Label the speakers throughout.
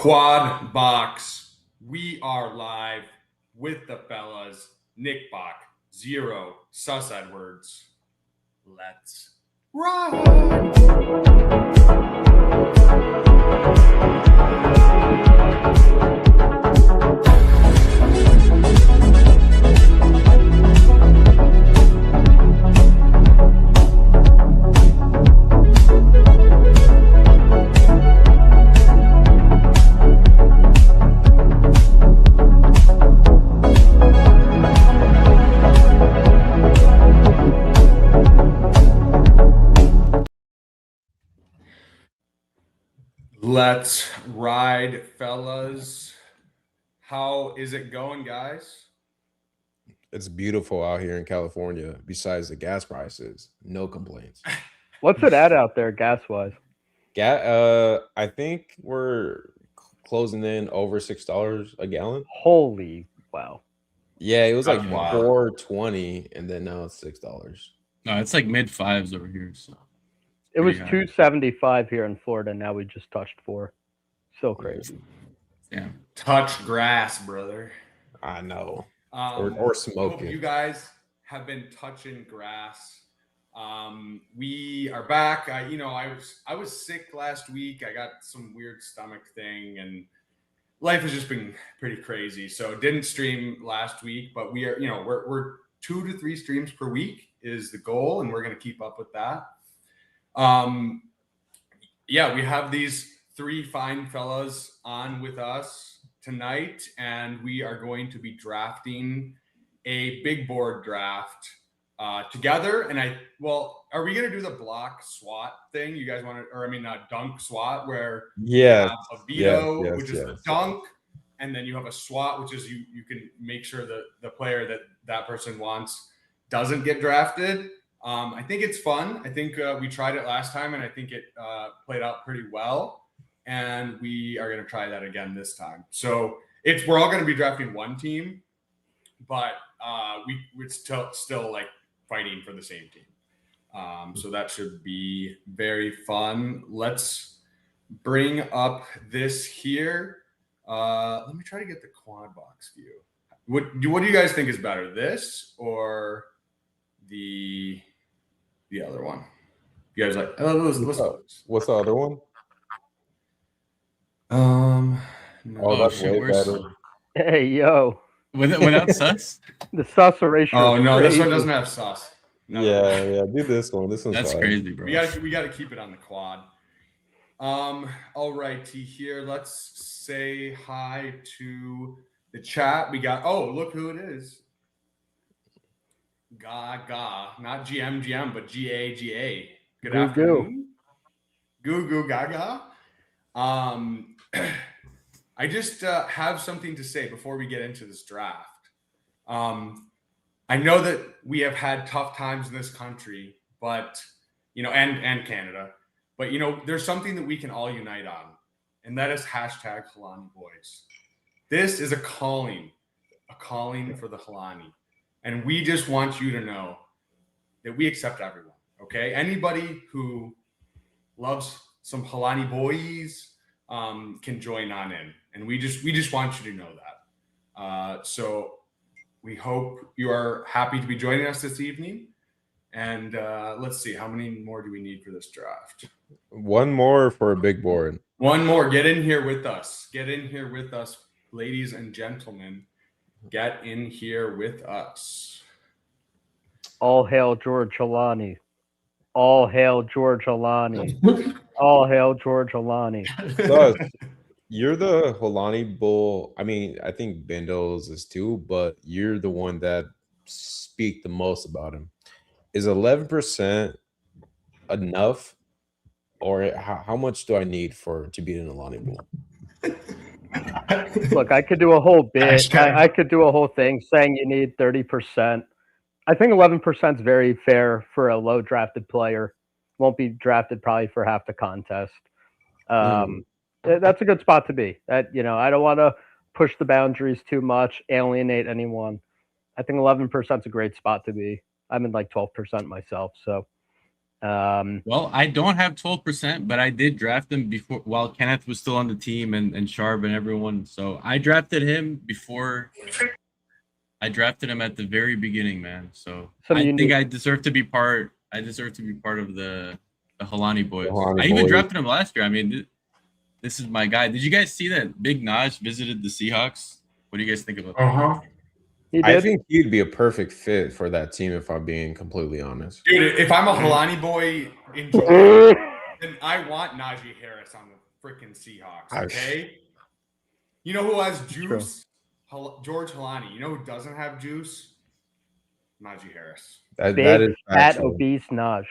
Speaker 1: Quad Box. We are live with the fellas. Nick Bach, Zero, Sus Edwards. Let's ride. Let's ride, fellas. How is it going, guys?
Speaker 2: It's beautiful out here in California. Besides the gas prices, no complaints.
Speaker 3: What's it at out there, gas wise?
Speaker 2: I think we're closing in over $6 a gallon.
Speaker 3: Holy wow!
Speaker 2: Yeah, it was like
Speaker 1: Wow.
Speaker 2: $4.20, and then now it's $6.
Speaker 4: No, it's like mid fives over here. So
Speaker 3: It was
Speaker 4: pretty high.
Speaker 3: $2.75 here in Florida. Now we just touched $4. So crazy.
Speaker 4: Yeah.
Speaker 1: Touch grass, brother.
Speaker 2: I know.
Speaker 1: Or
Speaker 2: Or smoking.
Speaker 1: You guys have been touching grass. We are back. I was sick last week. I got some weird stomach thing, and life has just been pretty crazy. So didn't stream last week, but we are, we're 2 to 3 streams per week is the goal, and we're going to keep up with that. We have these 3 fine fellas on with us tonight, and we are going to be drafting a big board draft together. And are we going to do the block SWAT thing? You guys want to, dunk SWAT, where you have a veto, which is the dunk, and then you have a SWAT, which is you can make sure that the player that person wants doesn't get drafted. I think it's fun. I think we tried it last time, and I think it played out pretty well. And we are going to try that again this time. So we're all going to be drafting one team, but we're still like fighting for the same team. So that should be very fun. Let's bring up this here. Let me try to get the quad box view. What do you guys think is better, this or the other one? You guys like?
Speaker 2: What's the other one?
Speaker 1: No.
Speaker 2: That's way better.
Speaker 3: Hey yo,
Speaker 4: Without sus?
Speaker 3: the sus ratio.
Speaker 1: Oh no, this one
Speaker 3: crazy.
Speaker 1: doesn't have sus. No.
Speaker 2: Yeah. Do this one. This one's
Speaker 4: That's
Speaker 2: fine.
Speaker 4: crazy, bro.
Speaker 1: We got to keep it on the quad. All righty, here. Let's say hi to the chat. We got. Oh, look who it is. Gaga, not GM, but GA. Good afternoon. Goo Gaga. I just have something to say before we get into this draft. I know that we have had tough times in this country, but and Canada, but there's something that we can all unite on, and that is hashtag Halani Boys. This is a calling for the Halani, and we just want you to know that we accept everyone. Okay, anybody who loves some Halani Boys can join on in, and we just want you to know that. So we hope you are happy to be joining us this evening. And let's see, how many more do we need for this draft?
Speaker 2: One more for a big board.
Speaker 1: One more. Get in here with us, ladies and gentlemen. Get in here with us.
Speaker 3: All hail George Halani. All hail George Halani. All hail George Halani.
Speaker 2: Sus, you're the Holani bull. I mean, I think Bendos is too, but you're the one that speak the most about him. Is 11% enough, or how much do I need to be an Alani bull?
Speaker 3: Look, I could do a whole bit. I could do a whole thing saying you need 30%. I think 11% is very fair for a low drafted player. Won't be drafted probably for half the contest. That's a good spot to be. I don't want to push the boundaries too much, alienate anyone. I think 11% is a great spot to be. I'm in like 12% myself. So
Speaker 4: Well, I don't have 12%, but I did draft him before while Kenneth was still on the team and Sharp and everyone. So I drafted him before. I drafted him at the very beginning, man. So I think I deserve to be part. I deserve to be part of the Halani boys. I even drafted him last year. I mean, this is my guy. Did you guys see that Big Naj visited the Seahawks? What do you guys think about that?
Speaker 2: I think he'd be a perfect fit for that team, if I'm being completely honest.
Speaker 1: Dude, if I'm a Halani boy in Georgia, then I want Najee Harris on the freaking Seahawks, okay? You know who has juice? George Halani. You know who doesn't have juice? Najee Harris.
Speaker 3: That is fat, obese Naj.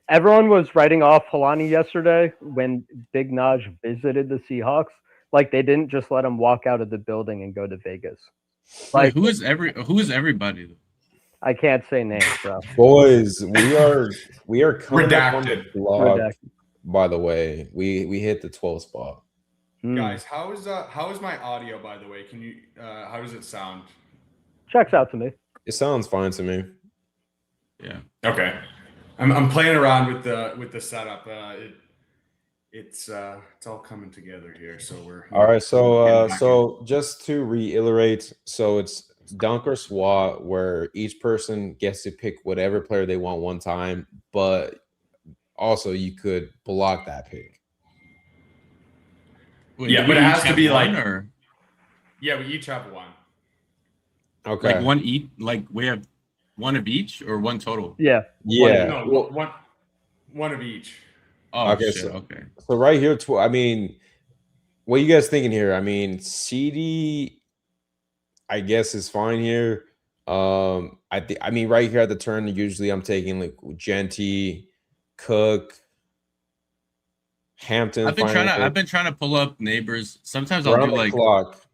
Speaker 3: Everyone was writing off Halani yesterday when Big Naj visited the Seahawks. Like, they didn't just let him walk out of the building and go to Vegas.
Speaker 4: Like, who is everybody?
Speaker 3: I can't say names, bro.
Speaker 2: Boys, we are coming
Speaker 1: redacted.
Speaker 2: On the blog, by the way. We hit the 12th spot.
Speaker 1: Guys, how is my audio, by the way? Can you how does it sound?
Speaker 3: Checks out to me.
Speaker 2: It sounds fine to me.
Speaker 4: Yeah.
Speaker 1: Okay. I'm playing around with the setup. It's all coming together here. So we're
Speaker 2: all right. So just to reiterate, so it's dunk or swat, where each person gets to pick whatever player they want one time, but also you could block that pick.
Speaker 4: Wait,
Speaker 1: yeah, but it has to be like.
Speaker 4: Or?
Speaker 1: Yeah, we each have one.
Speaker 2: Okay.
Speaker 4: Like one each. Like we have one of each, or one total.
Speaker 3: Yeah.
Speaker 2: Yeah.
Speaker 1: No, one of each.
Speaker 4: Oh,
Speaker 2: okay.
Speaker 4: Shit. Okay.
Speaker 2: So right here, I mean, what are you guys thinking here? I mean, CD, I guess is fine here. I mean, right here at the turn, usually I'm taking like Genty, Cook, Hampton.
Speaker 4: I've been trying to pull up neighbors. Sometimes
Speaker 2: I'll
Speaker 4: do like
Speaker 2: clock.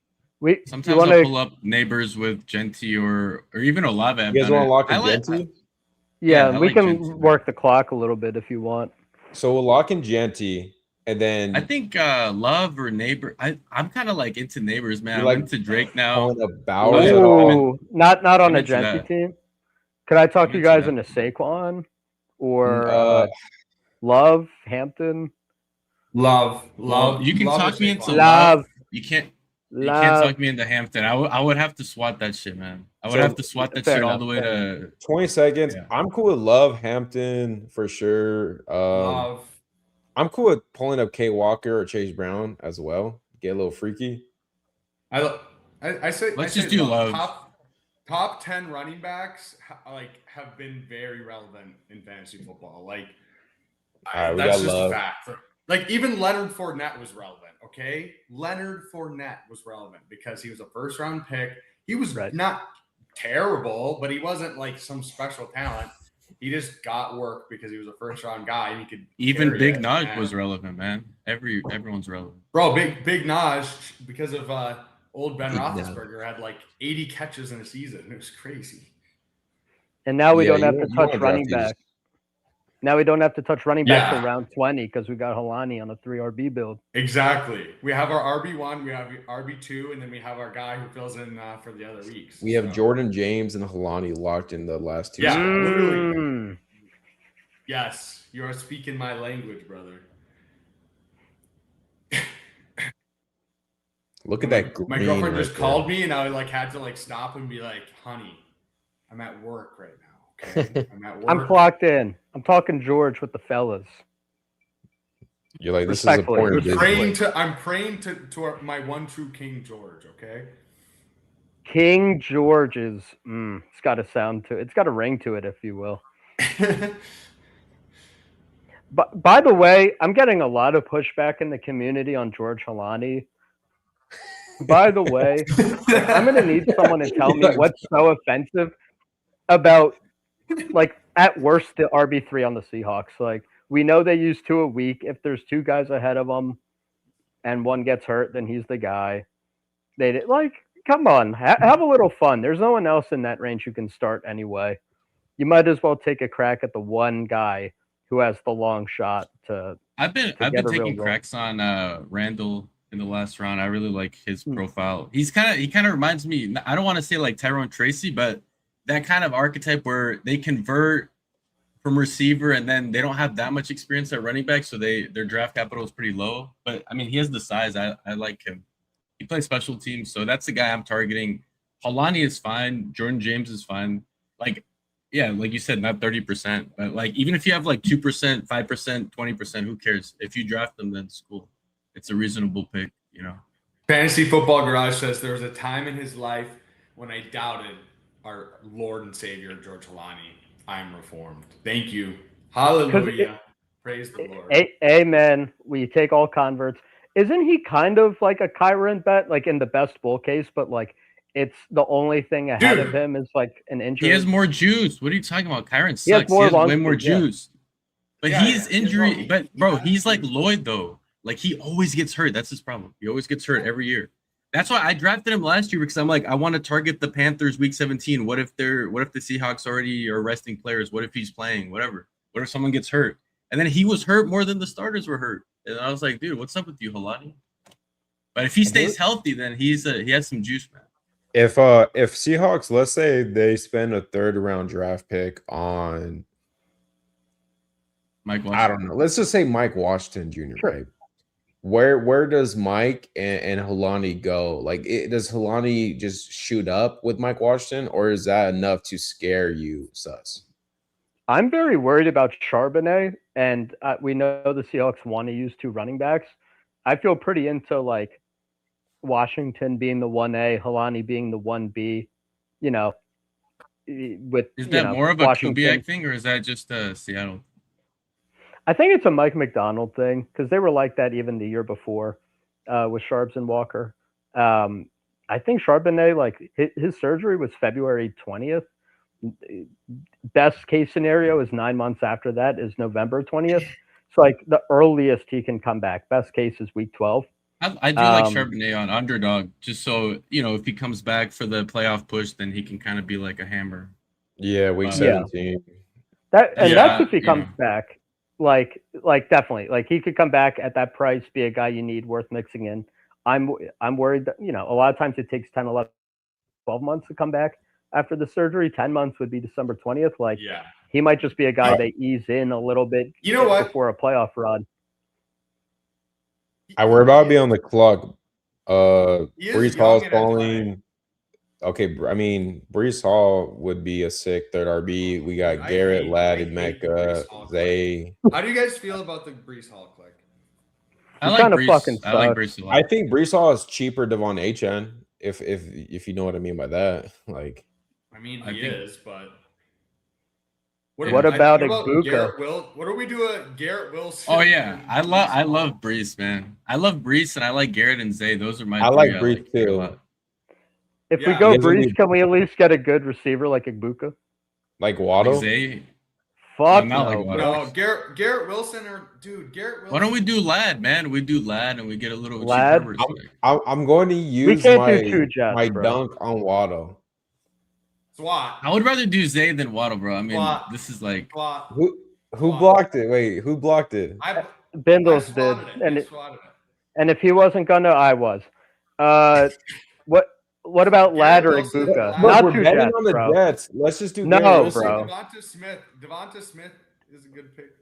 Speaker 4: Sometimes I'll pull up neighbors with Genty or even Olave.
Speaker 2: You guys want to lock in Genty?
Speaker 3: Yeah, we can work the clock a little bit if you want.
Speaker 2: So we'll lock in Genty, and then
Speaker 4: I think Love or Neighbor. I'm kind of like into neighbors, man.
Speaker 2: Like
Speaker 4: I'm into Drake now.
Speaker 3: Ooh, not on a Genty team. Could I talk you guys into Saquon or Love, Hampton?
Speaker 1: Love.
Speaker 4: You can talk me into
Speaker 3: Love.
Speaker 4: You can't talk me into Hampton. I would have to swat that shit, man. I would have to swat that shit all the way to
Speaker 2: 20 seconds. Yeah. I'm cool with Love, Hampton for sure.
Speaker 1: Love.
Speaker 2: I'm cool with pulling up Kay Walker or Chase Brown as well. Get a little freaky.
Speaker 1: I say
Speaker 4: let's just do Love.
Speaker 1: Top 10 running backs have been very relevant in fantasy football. Like that's just a fact. Like even Leonard Fournette was relevant. Okay, Leonard Fournette was relevant because he was a first-round pick. He was not terrible, but he wasn't like some special talent. He just got work because he was a first-round guy, and he could.
Speaker 4: Even Big Naj was relevant, man. Everyone's relevant.
Speaker 1: Bro, Big Naj, because of old Ben Roethlisberger, had like 80 catches in a season. It was crazy.
Speaker 3: And now we don't have to touch running back. Now we don't have to touch running back till round 20 because we got Halani on a 3 RB build.
Speaker 1: Exactly. We have our RB1, we have RB2, and then we have our guy who fills in for the other weeks.
Speaker 2: We have Jordan James and Halani locked in the last 2.
Speaker 1: Yeah, literally. Yes, you are speaking my language, brother.
Speaker 2: Look at that green.
Speaker 1: My girlfriend just called me, and I had to stop and be like, "Honey, I'm at work right now. Okay, I'm at work.
Speaker 3: I'm clocked in. I'm talking George with the fellas.
Speaker 2: You're like, this is a point of business.
Speaker 1: I'm praying to my one true King George. Okay.
Speaker 3: King George is. It's got a sound to it. It's got a ring to it, if you will. But by the way, I'm getting a lot of pushback in the community on George Halani. By the way, I'm gonna need someone to tell me what's so offensive about. At worst, the RB3 on the Seahawks. We know they use 2 a week. If there's 2 guys ahead of them and one gets hurt, then he's the guy. Come on, have a little fun. There's no one else in that range you can start anyway. You might as well take a crack at the one guy who has the long shot to.
Speaker 4: I've been taking cracks on Randall in the last round. I really like his profile. He kind of reminds me. I don't want to say like Tyrone Tracy, but that kind of archetype where they convert from receiver, and then they don't have that much experience at running back, so their draft capital is pretty low. But I mean, he has the size. I like him. He plays special teams, so that's the guy I'm targeting. Holani is fine. Jordan James is fine. Like, yeah, like you said, not 30%, but like even if you have like 2%, 5%, 20%, who cares? If you draft them, then it's cool. It's a reasonable pick, you know.
Speaker 1: Fantasy Football Garage says there was a time in his life when I doubted our Lord and Savior George Holani. I am reformed. Thank you. Hallelujah. Praise the Lord.
Speaker 3: Amen. We take all converts. Isn't he kind of like a Kyron bet, like in the best bull case, but like it's the only thing ahead of him is like an injury?
Speaker 4: He has more juice. What are you talking about? Kyron sucks.
Speaker 3: He has
Speaker 4: way more juice. But he's injury. But bro, he's like Lloyd though. Like he always gets hurt. That's his problem. He always gets hurt every year. That's why I drafted him last year, because I'm like, I want to target the Panthers week 17. What if the Seahawks already are resting players? What if he's playing? Whatever. What if someone gets hurt? And then he was hurt more than the starters were hurt. And I was like, dude, what's up with you, Holani? But if he stays healthy, then he has some juice, man.
Speaker 2: If Seahawks, let's say they spend a 3rd round draft pick on
Speaker 4: Mike Washington.
Speaker 2: I don't know. Let's just say Mike Washington Jr.
Speaker 3: Sure.
Speaker 2: Right? Where does Mike and Holani go? Like, does Holani just shoot up with Mike Washington, or is that enough to scare you, Sus?
Speaker 3: I'm very worried about Charbonnet, and we know the Seahawks want to use 2 running backs. I feel pretty into like Washington being the 1A, Holani being the 1B. You know, with
Speaker 4: is that more of a Kubiak thing, or is that just Seattle?
Speaker 3: I think it's a Mike McDonald thing, because they were like that even the year before with Sharps and Walker. I think Charbonnet, like his surgery was February 20th. Best case scenario is 9 months after that is November 20th. So like the earliest he can come back. Best case is week 12.
Speaker 4: I do like Charbonnet on underdog, just so you know, if he comes back for the playoff push, then he can kind of be like a hammer.
Speaker 2: Yeah, week 17.
Speaker 3: That's if he comes back. Like definitely, like he could come back at that price, be a guy you need, worth mixing in. I'm worried that, you know, a lot of times it takes 10, 11, 12 months to come back after the surgery. 10 months would be December 20th. Like, he might just be a guy they ease in a little bit.
Speaker 1: You know what?
Speaker 3: Before a playoff run.
Speaker 2: We're about to be on the clock. Breece Hall's falling. Okay, I mean, Breece Hall would be a sick 3rd RB. We got Garrett, Ladd, Emeka, Zay.
Speaker 1: How do you guys feel about the Breece Hall click?
Speaker 4: I like Breece. I like Breece a lot.
Speaker 2: I think Breece Hall is cheaper Devon Achane, if you know what I mean by that. Like,
Speaker 1: I mean, he is, but
Speaker 3: what about Ibuka?
Speaker 1: What do we do at Garrett Wilson?
Speaker 4: Oh yeah, I love Breece, man. I love Breece, and I like Garrett and Zay. Those are my.
Speaker 2: I like Breece too.
Speaker 3: If we go Breece, can we at least get a good receiver like Ibuka?
Speaker 2: Like Waddle?
Speaker 4: Like Zay?
Speaker 3: Fuck
Speaker 4: no.
Speaker 3: Like
Speaker 1: no, Garrett Wilson Garrett Wilson.
Speaker 4: Why don't we do Ladd, man? We do Ladd and we get a little
Speaker 3: Ladd.
Speaker 2: I'm going to use my dunk on Waddle.
Speaker 1: Swat.
Speaker 4: I would rather do Zay than Waddle, bro. I mean, this is like
Speaker 2: who blocked it? Wait, who blocked it?
Speaker 3: Bindles did, and if he wasn't gonna, I was. What about Ladd or Ibuka?
Speaker 2: Not we're betting on the Jets. Let's just do
Speaker 3: bro.
Speaker 1: Devonta Smith is a good pick.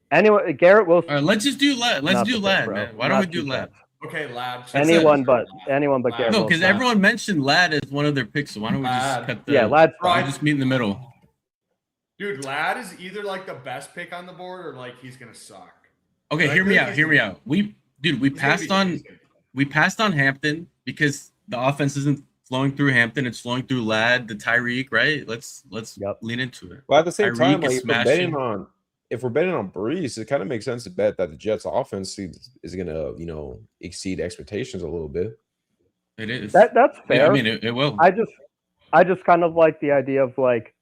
Speaker 3: Anyway, Garrett Wilson.
Speaker 4: All right, let's just do Ladd. Let's do Ladd, man. Why don't we do Ladd?
Speaker 1: Okay, Ladd.
Speaker 3: Anyone but Garrett.
Speaker 4: No, because everyone mentioned Ladd as one of their picks. So why don't we just cut the?
Speaker 3: Ladd.
Speaker 4: Why just meet in the middle?
Speaker 1: Dude, Ladd is either like the best pick on the board or like he's gonna suck.
Speaker 4: Okay, hear me out. We passed on Hampton because the offense isn't flowing through Hampton. It's flowing through Ladd, the Tyreek, right? Let's lean into it.
Speaker 2: Well, at the same time,
Speaker 4: like,
Speaker 2: if we're betting on Breece, it kind of makes sense to bet that the Jets offense is gonna, exceed expectations a little bit.
Speaker 4: It is.
Speaker 3: That's fair.
Speaker 4: Yeah, I mean, it will.
Speaker 3: I just kind of like the idea of like,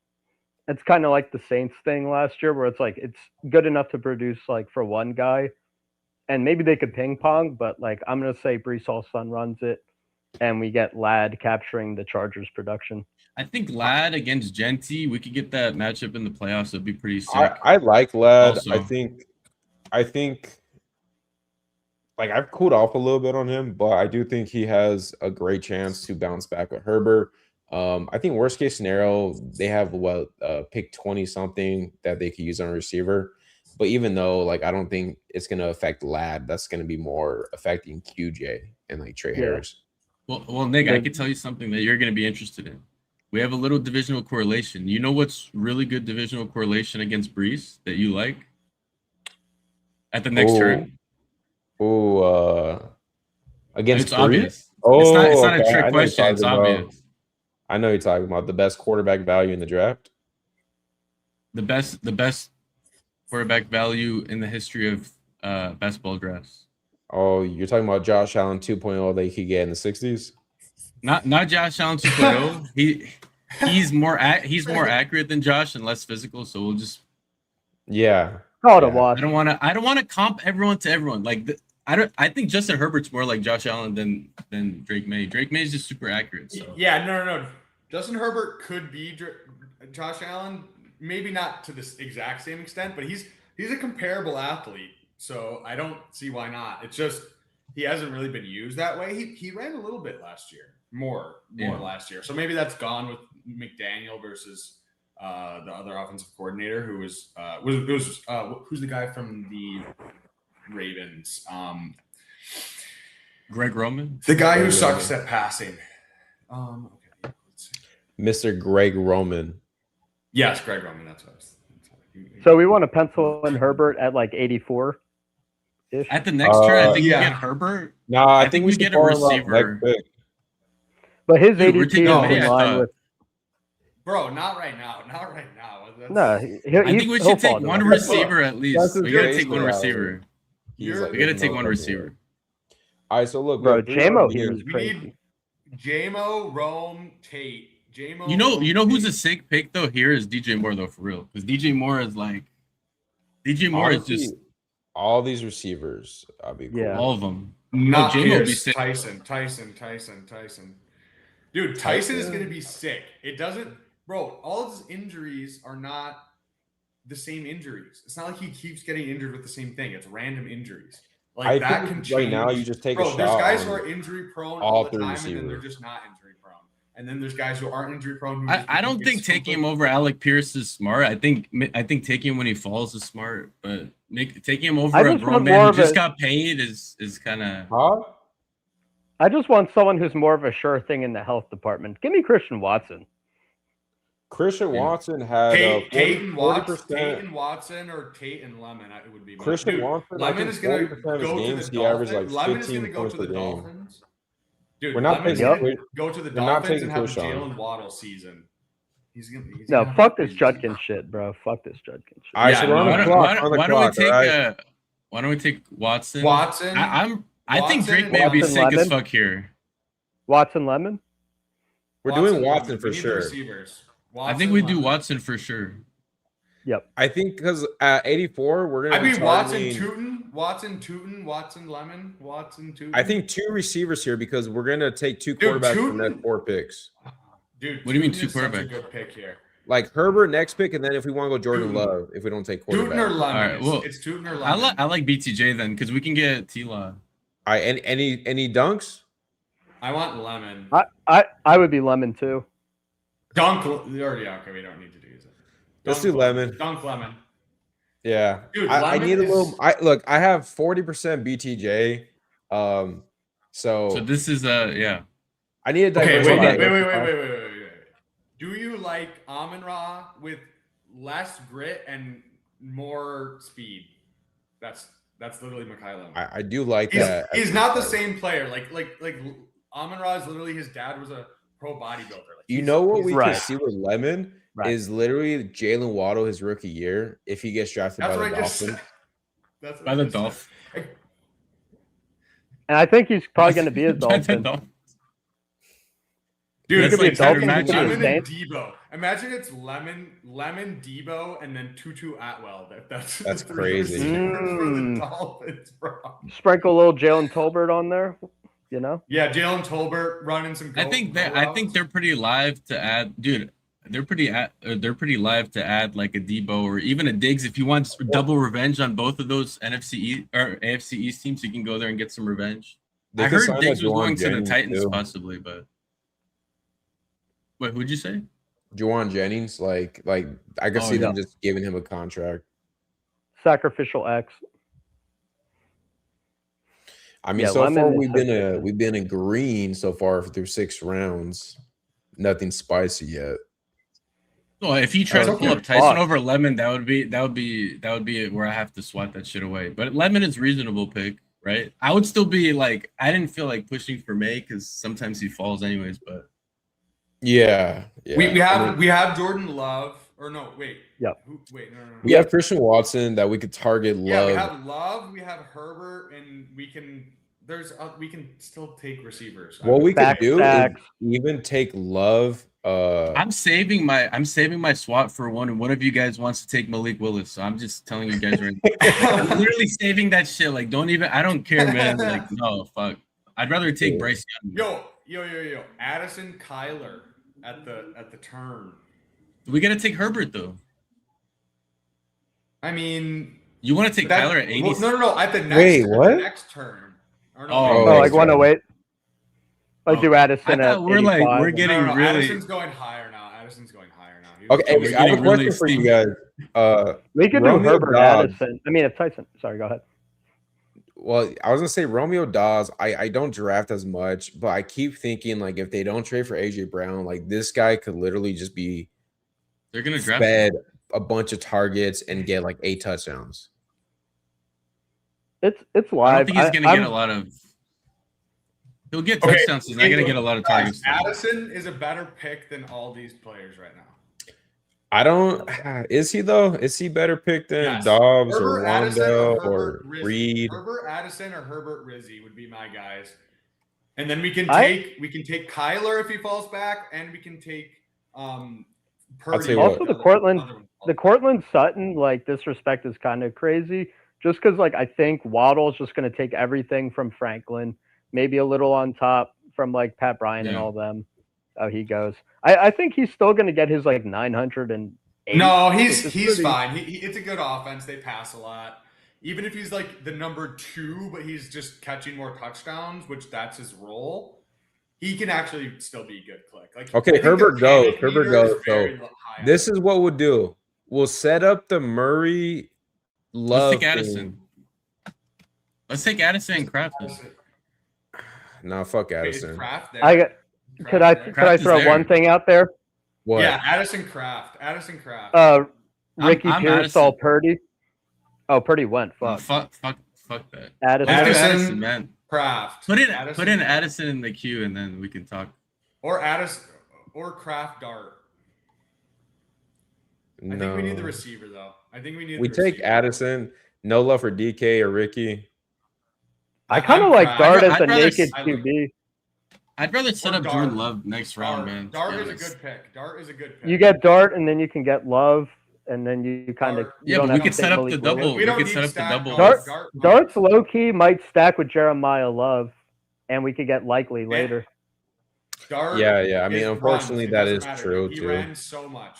Speaker 3: it's kind of like the Saints thing last year, where it's like it's good enough to produce like for one guy, and maybe they could ping pong, but like I'm gonna say Breece Hall's son runs it, and we get Ladd capturing the Chargers production.
Speaker 4: I think Ladd against Genty, we could get that matchup in the playoffs. It'd be pretty sick.
Speaker 2: I like Ladd.
Speaker 4: Also.
Speaker 2: I think like I've cooled off a little bit on him, but I do think he has a great chance to bounce back with Herbert. I think worst case scenario, they have pick 20 something that they could use on a receiver. But even though, like, I don't think it's gonna affect Lad, that's gonna be more affecting QJ and like Trey Harris.
Speaker 4: Well, Nick, I could tell you something that you're gonna be interested in. We have a little divisional correlation. You know what's really good divisional correlation against Brees that you like? At the next turn.
Speaker 2: Against
Speaker 4: It's
Speaker 2: Brees?
Speaker 4: obvious.
Speaker 2: Oh,
Speaker 4: it's not
Speaker 2: okay.
Speaker 4: a trick question. It's obvious.
Speaker 2: I know you're talking about the best quarterback value in the draft.
Speaker 4: The best quarterback value in the history of basketball drafts.
Speaker 2: Oh, you're talking about Josh Allen 2.0 that you could get in the 60s?
Speaker 4: Not Josh Allen 2.0. He's more accurate than Josh and less physical. So we'll just
Speaker 3: Call it a wash.
Speaker 4: I don't want to comp everyone to everyone. Like I think Justin Herbert's more like Josh Allen than Drake May. Drake May is just super accurate. So.
Speaker 1: Yeah, no. Justin Herbert could be Josh Allen, maybe not to this exact same extent, but he's a comparable athlete. So I don't see why not. It's just he hasn't really been used that way. He ran a little bit last year, more last year. So maybe that's gone with McDaniel versus the other offensive coordinator who was who's the guy from the Ravens?
Speaker 4: Greg Roman,
Speaker 1: the guy who sucks at passing. Okay, let's see.
Speaker 2: Mr. Greg Roman.
Speaker 1: Yes, Greg Roman. That's what I was.
Speaker 3: So we want to pencil in Herbert at like 84 ish.
Speaker 4: At the next turn, I think we get Herbert.
Speaker 2: No, I think we
Speaker 4: should get a receiver.
Speaker 3: But his
Speaker 4: Dude,
Speaker 3: ADP is in line with.
Speaker 1: Bro, not right now. Not right now.
Speaker 3: No,
Speaker 4: I think we should take one receiver at least. We gotta take one receiver. We gotta take one receiver.
Speaker 2: All right, so look,
Speaker 3: bro, JMO here is
Speaker 1: We
Speaker 3: crazy.
Speaker 1: need JMO, Rome, Tate. JMO.
Speaker 4: You know who's a sick pick though? Here is DJ Moore though, for real, because DJ Moore is just
Speaker 2: all these receivers. I'll be cool.
Speaker 3: Yeah.
Speaker 4: all of them.
Speaker 1: Not
Speaker 4: JMO will be
Speaker 1: Pierce,
Speaker 4: sick.
Speaker 1: Tyson. Dude, Tyson is gonna be sick. It doesn't, bro. All of his injuries are not the same injuries. It's not like he keeps getting injured with the same thing. It's random injuries. Like that can change.
Speaker 2: Right now, you just take a shot.
Speaker 1: There's guys who are injury prone all the time,
Speaker 2: receivers.
Speaker 1: and then they're just not injury prone. And then there's guys who aren't injury prone.
Speaker 4: I don't think taking him over Alec Pierce is smart. I think taking him when he falls is smart, but taking him over a grown man who just got paid is kind of.
Speaker 2: Huh?
Speaker 3: I just want someone who's more of a sure thing in the health department. Give me Christian Watson.
Speaker 2: Christian Watson had
Speaker 1: Tate and Watson or Tate and Lemon. It would be
Speaker 2: Christian Watson.
Speaker 1: Lemon is going to go to the Dolphins. Lemon is going to go to the Dolphins. Dude,
Speaker 2: we're not
Speaker 1: go to the Dolphins and have a Jalen Waddle season. He's gonna
Speaker 3: fuck this Judkins shit, bro. Fuck this Judkins shit.
Speaker 2: All right, so
Speaker 4: why don't we take Watson?
Speaker 1: Watson.
Speaker 4: I think Drake may be sick as fuck here.
Speaker 3: Watson Lemon.
Speaker 2: We're doing Watson for sure.
Speaker 4: I think we do Watson for sure.
Speaker 3: Yep.
Speaker 2: I think because at 84, we're gonna.
Speaker 1: I'd be Watson Lemon, Watson Tootin.
Speaker 2: I think two receivers here because we're gonna take two quarterbacks from that 4 picks.
Speaker 1: Dude,
Speaker 4: what do you mean two quarterbacks?
Speaker 1: A good pick here.
Speaker 2: Like Herbert next pick, and then if we want to go Jordan Love, if we don't take quarterback.
Speaker 1: Tootin or Lemon.
Speaker 4: All right, well,
Speaker 1: it's Tootin or Lemon.
Speaker 4: I like BTJ then because we can get T-Law.
Speaker 2: All right, any dunks?
Speaker 1: I want Lemon.
Speaker 3: I would be Lemon too.
Speaker 1: Dunk. Okay, we don't need to do it.
Speaker 2: Let's do Lemon.
Speaker 1: Dunk Lemon.
Speaker 2: Yeah,
Speaker 1: dude,
Speaker 2: I need a little. I have 40% BTJ. So
Speaker 4: this is yeah.
Speaker 2: I need a
Speaker 1: wait. Do you like Amon-Ra with less grit and more speed? That's literally Mikhail.
Speaker 2: I do like that.
Speaker 1: He's not the same player. Like Amon-Ra is literally his dad was a pro bodybuilder. Like,
Speaker 2: you know what we can see with Lemon is literally Jalen Waddle his rookie year if he gets drafted by the Dolphins.
Speaker 4: By the Dolphins.
Speaker 3: And I think he's probably going to be a Dolphin.
Speaker 1: Dude,
Speaker 3: it's
Speaker 1: like
Speaker 3: Lemon
Speaker 1: and Debo. Imagine it's Lemon, Debo, and then Tutu Atwell.
Speaker 2: That's crazy.
Speaker 1: For the Dolphins, bro.
Speaker 3: Sprinkle a little Jalen Tolbert on there. You know?
Speaker 1: Yeah, Jalen Tolbert running some.
Speaker 4: I think they're pretty live to add, dude. They're pretty live to add like a Debo or even a Diggs if you want double revenge on both of those NFC East or AFC East teams. You can go there and get some revenge. I heard Diggs was going to the Titans possibly, but Wait, who'd you say?
Speaker 2: Juwan Jennings, like I could
Speaker 4: Oh,
Speaker 2: see
Speaker 4: yeah.
Speaker 2: them just giving him a contract.
Speaker 3: Sacrificial X.
Speaker 2: I mean,
Speaker 3: Yeah,
Speaker 2: so
Speaker 3: Lemon
Speaker 2: far
Speaker 3: is
Speaker 2: we've been in green so far through 6 rounds. Nothing spicy yet.
Speaker 4: Well, if he tries
Speaker 3: Oh,
Speaker 4: to pull
Speaker 1: okay.
Speaker 4: up Tyson
Speaker 3: Fuck.
Speaker 4: over Lemon, that would be it where I have to swat that shit away. But Lemon is reasonable pick, right? I would still be like, I didn't feel like pushing for May because sometimes he falls anyways. But
Speaker 2: Yeah.
Speaker 1: We
Speaker 2: I
Speaker 1: have
Speaker 2: mean,
Speaker 1: we have Jordan Love, or no, wait.
Speaker 3: Yep.
Speaker 1: Wait, no.
Speaker 2: we have Christian Watson that we could target
Speaker 1: Yeah,
Speaker 2: Love.
Speaker 1: we have Love, we have Herbert, and we can still take receivers.
Speaker 2: What we could
Speaker 3: Back
Speaker 2: do
Speaker 3: stacks.
Speaker 2: is even take Love.
Speaker 4: I'm saving my swap for one, and one of you guys wants to take Malik Willis. So I'm just telling you guys right now. I'm literally saving that shit. Like, I don't care, man. Like, no, fuck. I'd rather take Bryce Young.
Speaker 1: Yo, Addison Kyler at the turn.
Speaker 4: We gotta take Herbert though.
Speaker 1: I mean,
Speaker 4: You want to take Kyler at 80?
Speaker 1: No. At the next,
Speaker 2: Wait,
Speaker 1: at
Speaker 2: what?
Speaker 1: the next turn. Or no,
Speaker 4: Oh,
Speaker 3: Oh, like
Speaker 2: sorry.
Speaker 3: 108. I
Speaker 4: Oh,
Speaker 3: do Addison
Speaker 4: I
Speaker 3: at
Speaker 4: thought we're like
Speaker 3: 85.
Speaker 4: we're getting
Speaker 1: no,
Speaker 4: really.
Speaker 1: Addison's going higher now.
Speaker 2: Okay,
Speaker 4: we're
Speaker 2: I have a
Speaker 4: getting
Speaker 2: question
Speaker 4: really
Speaker 2: for you
Speaker 4: steep.
Speaker 2: guys.
Speaker 3: We could
Speaker 2: Romeo
Speaker 3: do Herbert
Speaker 2: Dobbs.
Speaker 3: Addison. I mean, if Tyson. Sorry, go ahead.
Speaker 2: Well, I was gonna say Romeo Dawes. I don't draft as much, but I keep thinking like if they don't trade for AJ Brown, like this guy could literally just be
Speaker 4: They're gonna draft.
Speaker 2: fed a bunch of targets and get like 8 touchdowns.
Speaker 3: It's
Speaker 4: I don't
Speaker 3: live.
Speaker 4: think he's gonna
Speaker 3: I'm-
Speaker 4: get a lot of. He'll get
Speaker 1: Okay,
Speaker 4: touchdowns. He's not gonna get a lot of targets.
Speaker 1: Addison is a better pick than all these players right now.
Speaker 2: I don't. Is he though? Is he better picked than
Speaker 1: Yes.
Speaker 2: Dobbs
Speaker 1: Herbert
Speaker 2: or
Speaker 1: Addison
Speaker 2: Wando
Speaker 1: Herbert
Speaker 2: or
Speaker 1: Rizzi.
Speaker 2: Reed?
Speaker 1: Herbert Addison or Herbert Rizzi would be my guys. And then we can
Speaker 3: I-
Speaker 1: take Kyler if he falls back, and we can take
Speaker 2: tell
Speaker 1: Purdy.
Speaker 2: you what.
Speaker 3: Also, the Cortland Sutton like disrespect is kind of crazy. Just because like I think Waddle's just going to take everything from Franklin, maybe a little on top from like Pat Bryant and
Speaker 4: Yeah.
Speaker 3: all them. How he goes. I think he's still going to get his like 908.
Speaker 1: No,
Speaker 3: which
Speaker 1: he's
Speaker 3: is pretty-
Speaker 1: fine. It's a good offense. They pass a lot. Even if he's like the number 2, but he's just catching more touchdowns, which that's his role, he can actually still be a good click. Like
Speaker 2: Okay,
Speaker 1: I think the
Speaker 2: Herbert goes.
Speaker 1: panic
Speaker 2: Herbert
Speaker 1: meter
Speaker 2: goes.
Speaker 1: is very
Speaker 2: So
Speaker 1: high.
Speaker 2: this is what we'll do. We'll set up the Murray Love.
Speaker 4: Let's take Addison. Let's take Addison and Kraft.
Speaker 2: Nah, fuck
Speaker 1: Wait, is
Speaker 2: Addison.
Speaker 1: Kraft there?
Speaker 3: I got.
Speaker 1: Kraft
Speaker 3: Could I
Speaker 1: there?
Speaker 4: Kraft is
Speaker 3: throw
Speaker 4: there.
Speaker 3: one thing out there?
Speaker 2: What?
Speaker 1: Yeah, Addison Kraft.
Speaker 3: Ricky
Speaker 4: I'm
Speaker 3: Pearsall,
Speaker 4: Addison.
Speaker 3: Purdy. Oh, Purdy went.
Speaker 4: Oh,
Speaker 3: Fuck.
Speaker 4: fuck that.
Speaker 3: Addison.
Speaker 4: Let's do
Speaker 1: Addison.
Speaker 4: Addison, man.
Speaker 1: Kraft.
Speaker 4: Put in Addison in the queue, and then we can talk.
Speaker 1: Or Addison or Kraft Dart. I think we need the receiver though. I think we need.
Speaker 2: We
Speaker 1: the
Speaker 2: take
Speaker 1: receiver.
Speaker 2: Addison. No love for DK or Ricky.
Speaker 3: I kind of
Speaker 1: I'm
Speaker 3: like
Speaker 1: Kraft.
Speaker 3: Dart as
Speaker 4: I'd
Speaker 3: a
Speaker 4: rather-
Speaker 3: naked
Speaker 1: I like-
Speaker 3: QB.
Speaker 4: I'd rather set
Speaker 1: Or
Speaker 4: up
Speaker 1: Dart.
Speaker 4: Jordan Love next round,
Speaker 1: Dart,
Speaker 4: man. to
Speaker 1: Dart
Speaker 4: be
Speaker 1: is a
Speaker 4: honest.
Speaker 1: good pick. Dart is a good pick.
Speaker 3: You get Dart, and then you can get Love, and then you kind of
Speaker 1: Dart.
Speaker 4: Yeah, but we could set up the double.
Speaker 1: We
Speaker 4: We
Speaker 1: don't
Speaker 4: could
Speaker 1: need
Speaker 4: set up the
Speaker 1: stack
Speaker 4: double.
Speaker 3: Dart-
Speaker 1: Dart.
Speaker 3: Dart's low key might stack with Jeremiah Love, and we could get Likely later.
Speaker 1: Dart
Speaker 2: Yeah. I mean,
Speaker 1: is
Speaker 2: unfortunately,
Speaker 1: runs. It
Speaker 2: that
Speaker 1: doesn't
Speaker 2: is
Speaker 1: matter.
Speaker 2: true
Speaker 1: He
Speaker 2: too.
Speaker 1: ran so much.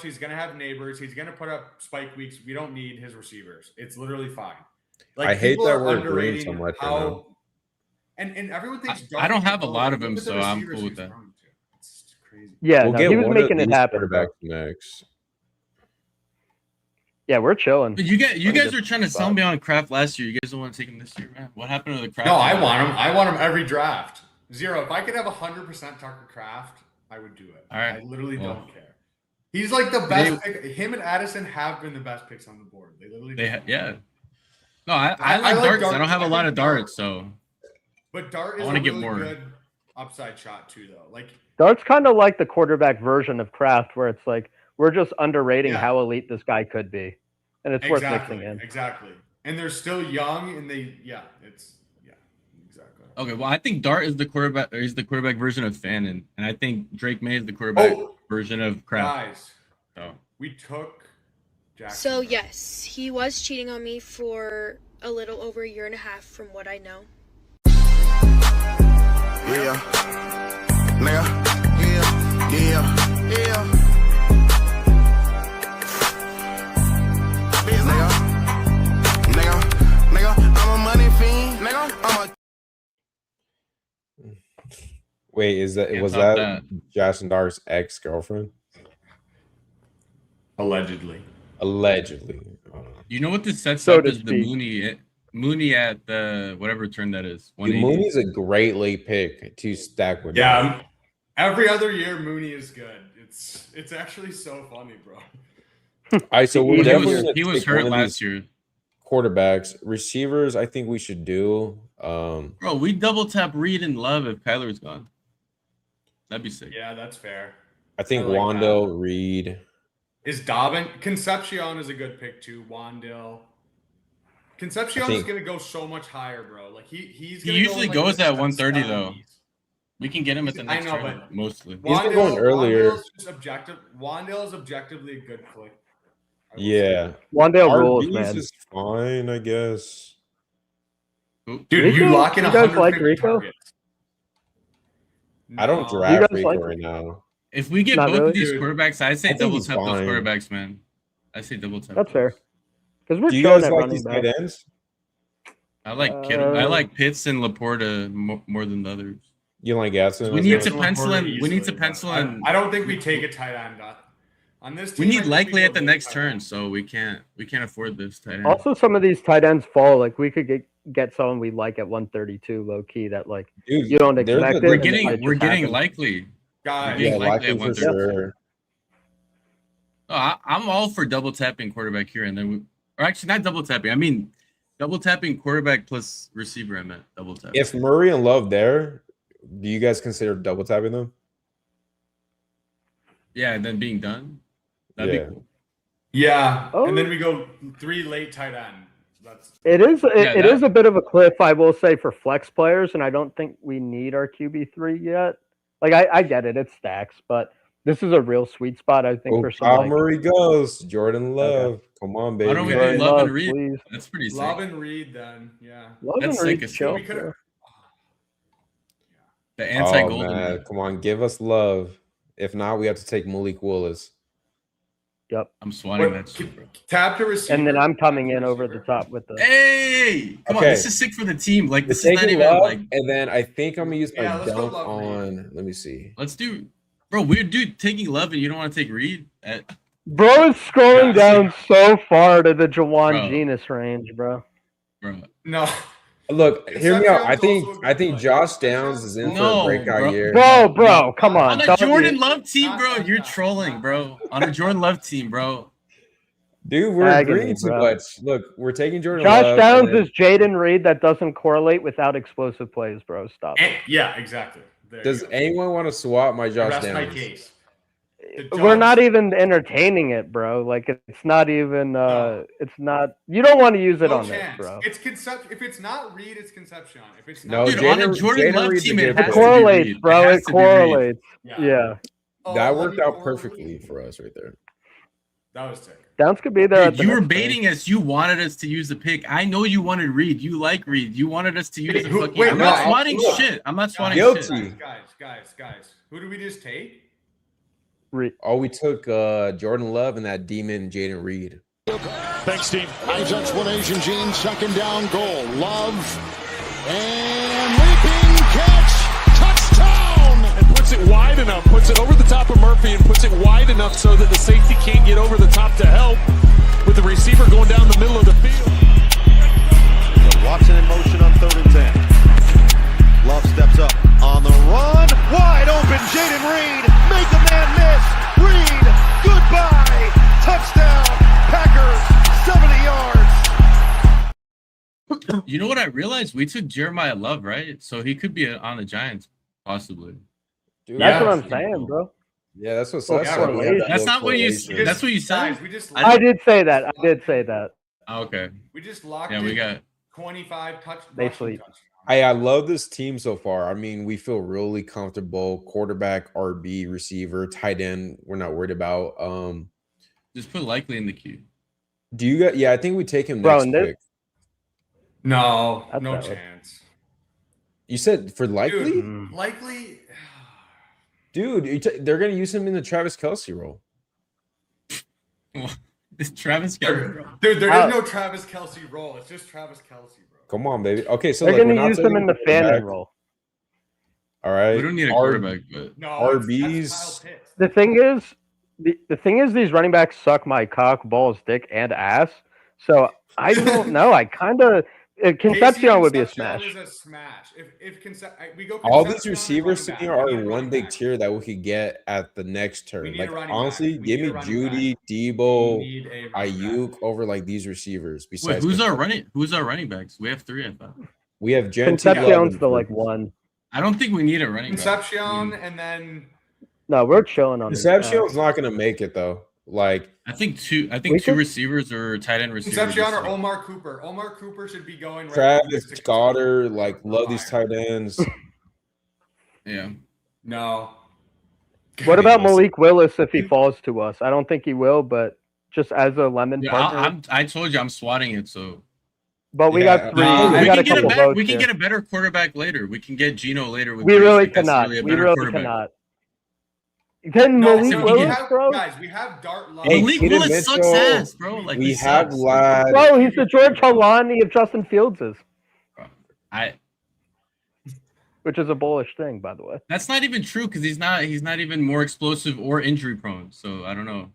Speaker 1: He's gonna have neighbors. He's gonna put up spike weeks. We don't need his receivers. It's literally fine.
Speaker 2: I hate
Speaker 1: people
Speaker 2: that
Speaker 1: are
Speaker 2: we're agreeing
Speaker 1: underrating
Speaker 2: so much right
Speaker 1: how.
Speaker 2: now.
Speaker 1: And everyone thinks
Speaker 4: I don't have a
Speaker 1: Dart-
Speaker 4: lot of
Speaker 1: look
Speaker 4: them,
Speaker 1: at the
Speaker 4: so I'm
Speaker 1: receivers
Speaker 4: cool with
Speaker 1: he's
Speaker 4: that.
Speaker 1: throwing to. It's crazy.
Speaker 3: Yeah,
Speaker 2: We'll
Speaker 3: no,
Speaker 2: get
Speaker 3: he was
Speaker 2: one
Speaker 3: making
Speaker 2: of
Speaker 3: it
Speaker 2: these
Speaker 3: happen.
Speaker 2: quarterbacks next.
Speaker 3: Yeah, we're chilling.
Speaker 4: But you guys
Speaker 3: Pretty
Speaker 4: were trying to sell me on Kraft last year. You guys don't want to take him this year, man. What happened to the Kraft?
Speaker 1: No, I want him. I want him every draft. Zero. If I could have 100% Tucker Kraft, I would do it.
Speaker 4: All right.
Speaker 1: I literally
Speaker 4: Well.
Speaker 1: don't care. He's like the best pick. Him and Addison have been the best picks on the board. They literally.
Speaker 4: Yeah. No, I
Speaker 1: I
Speaker 4: like
Speaker 1: like
Speaker 4: darts.
Speaker 1: Dart.
Speaker 4: I don't have a
Speaker 1: I
Speaker 4: lot
Speaker 1: think
Speaker 4: of darts, so
Speaker 1: But Dart
Speaker 4: I
Speaker 1: is
Speaker 4: wanna
Speaker 1: a
Speaker 4: get
Speaker 1: really
Speaker 4: more.
Speaker 1: good upside shot too, though. Like
Speaker 3: Dart's kind of like the quarterback version of Kraft, where it's like we're just underrating
Speaker 1: Yeah.
Speaker 3: how elite this guy could be, and it's worth
Speaker 1: exactly,
Speaker 3: mixing in.
Speaker 1: exactly. And they're still young, and exactly.
Speaker 4: okay. Well, I think Dart is the quarterback. Or he's the quarterback version of Fannin, and I think Drake May is the quarterback
Speaker 1: Oh,
Speaker 4: version of Kraft.
Speaker 1: guys,
Speaker 4: So
Speaker 1: we took Jackson.
Speaker 5: So yes, he was cheating on me for a little over a year and a half from what I know.
Speaker 6: Yeah, nigga, yeah. Nigga, I'm a money fiend. Nigga, I'm a
Speaker 2: Wait, was
Speaker 4: Can't
Speaker 2: that
Speaker 4: top
Speaker 2: Jackson Dark's ex-girlfriend?
Speaker 1: Allegedly.
Speaker 2: Allegedly.
Speaker 4: You know what this sets
Speaker 3: So
Speaker 4: up
Speaker 3: to
Speaker 4: is the
Speaker 3: speak.
Speaker 4: Mooney at the whatever turn that is.
Speaker 2: Dude,
Speaker 4: 180.
Speaker 2: Mooney's a great late pick to stack with.
Speaker 1: Yeah. Every other year, Mooney is good. It's actually so funny, bro.
Speaker 2: All right, so we're
Speaker 3: He
Speaker 2: definitely
Speaker 3: was-
Speaker 2: gonna
Speaker 4: He was
Speaker 2: take one
Speaker 4: hurt
Speaker 2: of
Speaker 4: last
Speaker 2: these
Speaker 4: year.
Speaker 2: quarterbacks. Receivers, I think we should do.
Speaker 4: Bro, we double tap Reed and Love if Kyler's gone. That'd be sick.
Speaker 1: Yeah, that's fair.
Speaker 2: I think
Speaker 1: I like
Speaker 2: Wando, Reed.
Speaker 1: Is Dobbin Concepcion is a good pick too. Wandale. Concepcion is gonna go so much higher, bro. Like he's
Speaker 4: He
Speaker 1: gonna
Speaker 4: usually
Speaker 1: go in,
Speaker 4: goes
Speaker 1: the
Speaker 4: at 130 though.
Speaker 1: 70s.
Speaker 4: We can get him at the
Speaker 1: I
Speaker 4: next
Speaker 1: know,
Speaker 4: turn,
Speaker 1: but-
Speaker 4: mostly.
Speaker 2: He's been going earlier.
Speaker 1: Wandale's just objective. Wandale is objectively a good click. I will
Speaker 2: Yeah.
Speaker 1: say.
Speaker 3: Wandale rules,
Speaker 2: RB's
Speaker 3: man.
Speaker 2: is fine, I guess.
Speaker 1: Dude,
Speaker 3: Rico?
Speaker 1: you lock in
Speaker 3: You guys
Speaker 1: 150
Speaker 3: like Rico?
Speaker 1: targets.
Speaker 2: I don't
Speaker 1: No.
Speaker 2: draft
Speaker 3: guys
Speaker 2: Rico
Speaker 3: like-
Speaker 2: right now.
Speaker 4: If we get
Speaker 3: Not
Speaker 4: both
Speaker 3: really?
Speaker 4: of these
Speaker 1: Dude,
Speaker 4: quarterbacks, I say
Speaker 2: I think
Speaker 4: double
Speaker 2: he's
Speaker 4: tap those
Speaker 2: fine.
Speaker 4: quarterbacks, man. I say double tap.
Speaker 3: That's fair.
Speaker 4: those.
Speaker 3: Because we're
Speaker 2: Do you
Speaker 3: chilling
Speaker 2: guys
Speaker 3: at
Speaker 2: like
Speaker 3: running
Speaker 2: these
Speaker 3: back.
Speaker 2: tight ends?
Speaker 4: I like I
Speaker 3: Uh,
Speaker 4: like Pitts and Laporta more than the others.
Speaker 2: You like Gatson?
Speaker 4: We need
Speaker 2: as
Speaker 4: to
Speaker 2: well?
Speaker 4: pencil in.
Speaker 1: Laporta
Speaker 4: We need to
Speaker 1: easily,
Speaker 4: pencil
Speaker 1: but
Speaker 4: in.
Speaker 1: I don't think we take a tight end on this team.
Speaker 4: We
Speaker 1: I
Speaker 4: need
Speaker 1: think
Speaker 4: likely
Speaker 1: go
Speaker 4: at the
Speaker 1: late
Speaker 4: next
Speaker 1: tight
Speaker 4: turn,
Speaker 1: end.
Speaker 4: so we can't afford this tight end.
Speaker 3: Also, some of these tight ends fall. Like we could get someone we like at 132 low key that like
Speaker 2: Dude,
Speaker 3: you don't
Speaker 2: they're
Speaker 3: expect
Speaker 2: the-
Speaker 3: it.
Speaker 4: we're
Speaker 3: and it
Speaker 4: getting
Speaker 3: might
Speaker 4: we're
Speaker 3: just
Speaker 4: getting
Speaker 3: happen.
Speaker 4: likely.
Speaker 1: Guys,
Speaker 4: Yeah,
Speaker 2: Yeah,
Speaker 4: likely
Speaker 2: likely
Speaker 4: at
Speaker 2: for
Speaker 4: 130.
Speaker 2: sure.
Speaker 4: Oh, I'm all for double tapping quarterback here, and then or actually not double tapping. I mean, double tapping quarterback plus receiver. I meant double tap.
Speaker 2: If Murray and Love there, do you guys consider double tapping them?
Speaker 4: Yeah, and then being done, that'd
Speaker 2: Yeah.
Speaker 4: be cool.
Speaker 1: yeah,
Speaker 3: Oh.
Speaker 1: and then we go 3 late tight end. That's
Speaker 3: It is
Speaker 4: Yeah,
Speaker 3: it is a bit of a cliff, I will say, for flex players, and I don't think we need our QB3 yet. Like I get it, it's stacks, but this is a real sweet spot, I think,
Speaker 2: Oh,
Speaker 3: for some
Speaker 2: Kyle
Speaker 3: like,
Speaker 2: Murray goes. Jordan Love. Come on, baby.
Speaker 4: Why don't we do
Speaker 3: Jordan
Speaker 4: Love and
Speaker 3: Love,
Speaker 4: Reed?
Speaker 3: please.
Speaker 4: That's pretty sick.
Speaker 1: Love and Reed. Then yeah.
Speaker 3: Love
Speaker 4: That's
Speaker 3: and Reed
Speaker 4: sick as
Speaker 3: chill,
Speaker 1: we could have.
Speaker 3: bro.
Speaker 4: The
Speaker 2: Oh,
Speaker 4: anti-golden.
Speaker 2: man. Come on, give us Love. If not, we have to take Malik Willis.
Speaker 3: Yep.
Speaker 4: I'm swatting that shit, bro.
Speaker 1: Tap to receiver.
Speaker 3: And then I'm coming in over the
Speaker 1: receiver.
Speaker 3: top with the
Speaker 4: Hey, come on,
Speaker 2: Okay.
Speaker 4: this is sick for the team. Like
Speaker 2: We're
Speaker 4: this is not
Speaker 2: taking
Speaker 4: even
Speaker 2: Love,
Speaker 4: like.
Speaker 2: and then I think I'm gonna use my
Speaker 1: Yeah, let's go
Speaker 2: dunk
Speaker 1: Love Reed.
Speaker 2: on. Let me see.
Speaker 4: Let's do, bro. Weird dude taking Love and you don't want to take Reed.
Speaker 3: Bro is scrolling
Speaker 1: Yeah,
Speaker 3: down so far to the Jawan
Speaker 4: Bro.
Speaker 3: Genius range, bro.
Speaker 4: Bro,
Speaker 1: No.
Speaker 2: Look, hear me out. I
Speaker 1: Concepcion's
Speaker 2: think
Speaker 1: also a
Speaker 2: I
Speaker 1: good
Speaker 2: think
Speaker 1: play.
Speaker 2: Josh Downs is in for
Speaker 4: No,
Speaker 2: a breakout
Speaker 4: bro.
Speaker 2: year.
Speaker 3: Bro, come on.
Speaker 4: on a
Speaker 3: don't
Speaker 4: Jordan
Speaker 3: be-
Speaker 4: Love team, bro,
Speaker 1: Stop,
Speaker 4: you're
Speaker 1: stop,
Speaker 4: trolling,
Speaker 1: stop.
Speaker 4: bro. On a Jordan Love team, bro.
Speaker 2: Dude, we're
Speaker 3: Agony,
Speaker 2: agreeing too
Speaker 3: bro.
Speaker 2: much. Look, we're taking Jordan
Speaker 3: Josh
Speaker 2: Love,
Speaker 3: Downs
Speaker 2: and then-
Speaker 3: is Jaden Reed that doesn't correlate without explosive plays, bro. Stop.
Speaker 1: Yeah, exactly. There
Speaker 2: Does
Speaker 1: you go.
Speaker 2: anyone want to swap my Josh
Speaker 1: Rest my
Speaker 2: Downs?
Speaker 1: case. The
Speaker 3: We're
Speaker 1: Jones-
Speaker 3: not even entertaining it, bro. Like it's not even it's not you don't want to use it
Speaker 1: No
Speaker 3: on this,
Speaker 1: chance.
Speaker 3: bro.
Speaker 1: It's If it's not Reed, it's Concepcion. If it's
Speaker 2: No,
Speaker 1: not
Speaker 4: Dude, on a
Speaker 2: Jaden-
Speaker 4: Jordan
Speaker 2: Jaden
Speaker 4: Love
Speaker 2: Reed's a
Speaker 4: team,
Speaker 2: good
Speaker 4: it
Speaker 3: It
Speaker 2: pick.
Speaker 4: has to be Reed.
Speaker 3: correlates, bro.
Speaker 4: has
Speaker 3: It
Speaker 4: to be Reed.
Speaker 3: correlates.
Speaker 1: Yeah.
Speaker 3: Yeah.
Speaker 1: Oh,
Speaker 2: That
Speaker 1: let
Speaker 2: worked
Speaker 1: me
Speaker 2: out
Speaker 1: forward
Speaker 2: perfectly
Speaker 1: Reed.
Speaker 2: for us right there.
Speaker 1: That was sick.
Speaker 3: Downs could be there. at
Speaker 4: Dude,
Speaker 3: the
Speaker 4: you were
Speaker 3: next turn.
Speaker 4: baiting us. You wanted us to use the pick. I know you wanted Reed. You like Reed. You wanted us to use the
Speaker 1: Who-
Speaker 4: fucking.
Speaker 1: wait,
Speaker 4: I'm
Speaker 1: no,
Speaker 4: not
Speaker 1: I'll-
Speaker 4: swatting
Speaker 1: look.
Speaker 4: shit. I'm not swatting
Speaker 2: Guilty.
Speaker 4: shit.
Speaker 1: Guys. Who did we just take?
Speaker 2: Oh, we took Jordan Love and that demon Jaden Reed.
Speaker 7: Thanks, Steve. Isaac's one Asian Gene, second down goal. Love and leaping catch, touchdown!
Speaker 8: And puts it wide enough, puts it over the top of Murphy and puts it wide enough so that the safety can't get over the top to help with the receiver going down the middle of the field.
Speaker 7: Watson in motion on 3rd and 10. Love steps up on the run. Wide open, Jaden Reed. Make a man miss. Reed, goodbye. Touchdown. Packers, 70 yards.
Speaker 4: You know what I realized? We took Jeremiah Love, right? So he could be on the Giants, possibly.
Speaker 2: Dude,
Speaker 3: That's
Speaker 1: Yeah.
Speaker 3: what I'm saying, bro.
Speaker 2: Yeah, that's what.
Speaker 3: Well,
Speaker 2: That's,
Speaker 1: yeah,
Speaker 2: what we have that
Speaker 4: That's
Speaker 2: little
Speaker 4: not what you.
Speaker 2: correlation.
Speaker 4: That's what you said.
Speaker 1: Guys, we just
Speaker 3: I did say that. I did say that.
Speaker 4: Oh, okay.
Speaker 1: We just locked
Speaker 4: Yeah,
Speaker 1: in
Speaker 4: we got.
Speaker 1: 25
Speaker 3: They
Speaker 1: rushing
Speaker 3: sleep.
Speaker 1: touchdowns.
Speaker 2: I love this team so far. I mean, we feel really comfortable. Quarterback, RB, receiver, tight end. We're not worried about.
Speaker 4: Just put likely in the queue.
Speaker 2: Do you got? Yeah, I think we take him
Speaker 3: Bro,
Speaker 2: next
Speaker 3: and this-
Speaker 2: pick.
Speaker 1: No,
Speaker 3: That's
Speaker 1: no
Speaker 3: valid.
Speaker 1: chance.
Speaker 2: You said for likely,
Speaker 1: Dude,
Speaker 3: Mm.
Speaker 1: likely.
Speaker 2: dude. They're gonna use him in the Travis Kelce role.
Speaker 4: This Travis Kelce.
Speaker 1: Dude, there
Speaker 3: How-
Speaker 1: is no Travis Kelsey role. It's just Travis Kelsey, bro.
Speaker 2: Come on, baby. Okay, so
Speaker 3: They're
Speaker 2: look, we're
Speaker 3: gonna
Speaker 2: not
Speaker 3: use him
Speaker 2: taking
Speaker 3: in the
Speaker 2: quarterback.
Speaker 3: Fanning role.
Speaker 2: All right.
Speaker 4: We don't need a quarterback, but
Speaker 1: No,
Speaker 2: RBs.
Speaker 1: that's Kyle Pitts.
Speaker 3: The thing is, these running backs suck my cock, balls, dick, and ass. So I don't know. I kind of Concepcion would be a
Speaker 1: Concepcion
Speaker 3: smash.
Speaker 1: is a smash. If we go
Speaker 2: All these
Speaker 1: Concepcion,
Speaker 2: receivers to
Speaker 1: running
Speaker 2: me
Speaker 1: back. We
Speaker 2: are
Speaker 1: need a
Speaker 2: one
Speaker 1: running
Speaker 2: big
Speaker 1: back.
Speaker 2: tier that we could get at the next
Speaker 1: We
Speaker 2: turn.
Speaker 1: need
Speaker 2: Like
Speaker 1: a running
Speaker 2: honestly,
Speaker 1: back. We
Speaker 2: give
Speaker 1: need
Speaker 2: me
Speaker 1: a running
Speaker 2: Judy,
Speaker 1: We
Speaker 2: Debo,
Speaker 1: need a running
Speaker 2: Ayuk
Speaker 1: back.
Speaker 2: over like these receivers.
Speaker 4: wait,
Speaker 2: Besides,
Speaker 4: who's our running backs? We have 3, I thought.
Speaker 2: we have Gentile.
Speaker 3: Concepcion's the like one.
Speaker 4: I don't think we need a running back.
Speaker 1: Concepcion, and then
Speaker 3: No, we're chilling on
Speaker 2: Concepcion's not gonna make it though. Like
Speaker 4: I think two
Speaker 3: We
Speaker 4: two
Speaker 3: could-
Speaker 4: receivers or tight end receivers.
Speaker 1: Concepcion
Speaker 4: this
Speaker 1: or
Speaker 4: week.
Speaker 1: Omar Cooper. Omar Cooper should be going right
Speaker 2: Travis
Speaker 1: to
Speaker 2: Goddard, like love these tight ends.
Speaker 4: Yeah.
Speaker 1: No.
Speaker 3: What about Malik Willis if he falls to us? I don't think he will, but just as a lemon
Speaker 4: Yeah,
Speaker 3: partner.
Speaker 4: I told you I'm swatting it, so
Speaker 3: But we
Speaker 2: Yeah,
Speaker 3: got three.
Speaker 1: no,
Speaker 3: we
Speaker 4: we
Speaker 3: got
Speaker 4: can
Speaker 3: a
Speaker 4: get a
Speaker 3: couple
Speaker 4: better,
Speaker 3: votes
Speaker 4: we can
Speaker 3: here.
Speaker 4: get a better quarterback later. We can get Geno later with
Speaker 3: We
Speaker 4: Brees.
Speaker 3: really
Speaker 4: Like, that's
Speaker 3: cannot.
Speaker 4: really a
Speaker 3: We
Speaker 4: better
Speaker 3: really
Speaker 4: quarterback.
Speaker 3: cannot. Can
Speaker 1: No,
Speaker 3: Malik
Speaker 1: so
Speaker 3: Willis, bro?
Speaker 1: guys, we have Dart Love.
Speaker 2: Hey,
Speaker 4: Malik
Speaker 2: Keaton
Speaker 4: Willis sucks
Speaker 2: Mitchell,
Speaker 4: ass, bro. Like
Speaker 2: we
Speaker 4: he
Speaker 2: have
Speaker 4: sucks.
Speaker 2: lad.
Speaker 3: Bro, he's the George Halani of Justin Fields's, which is a bullish thing, by the way.
Speaker 4: That's not even true because he's not even more explosive or injury prone. So I don't know.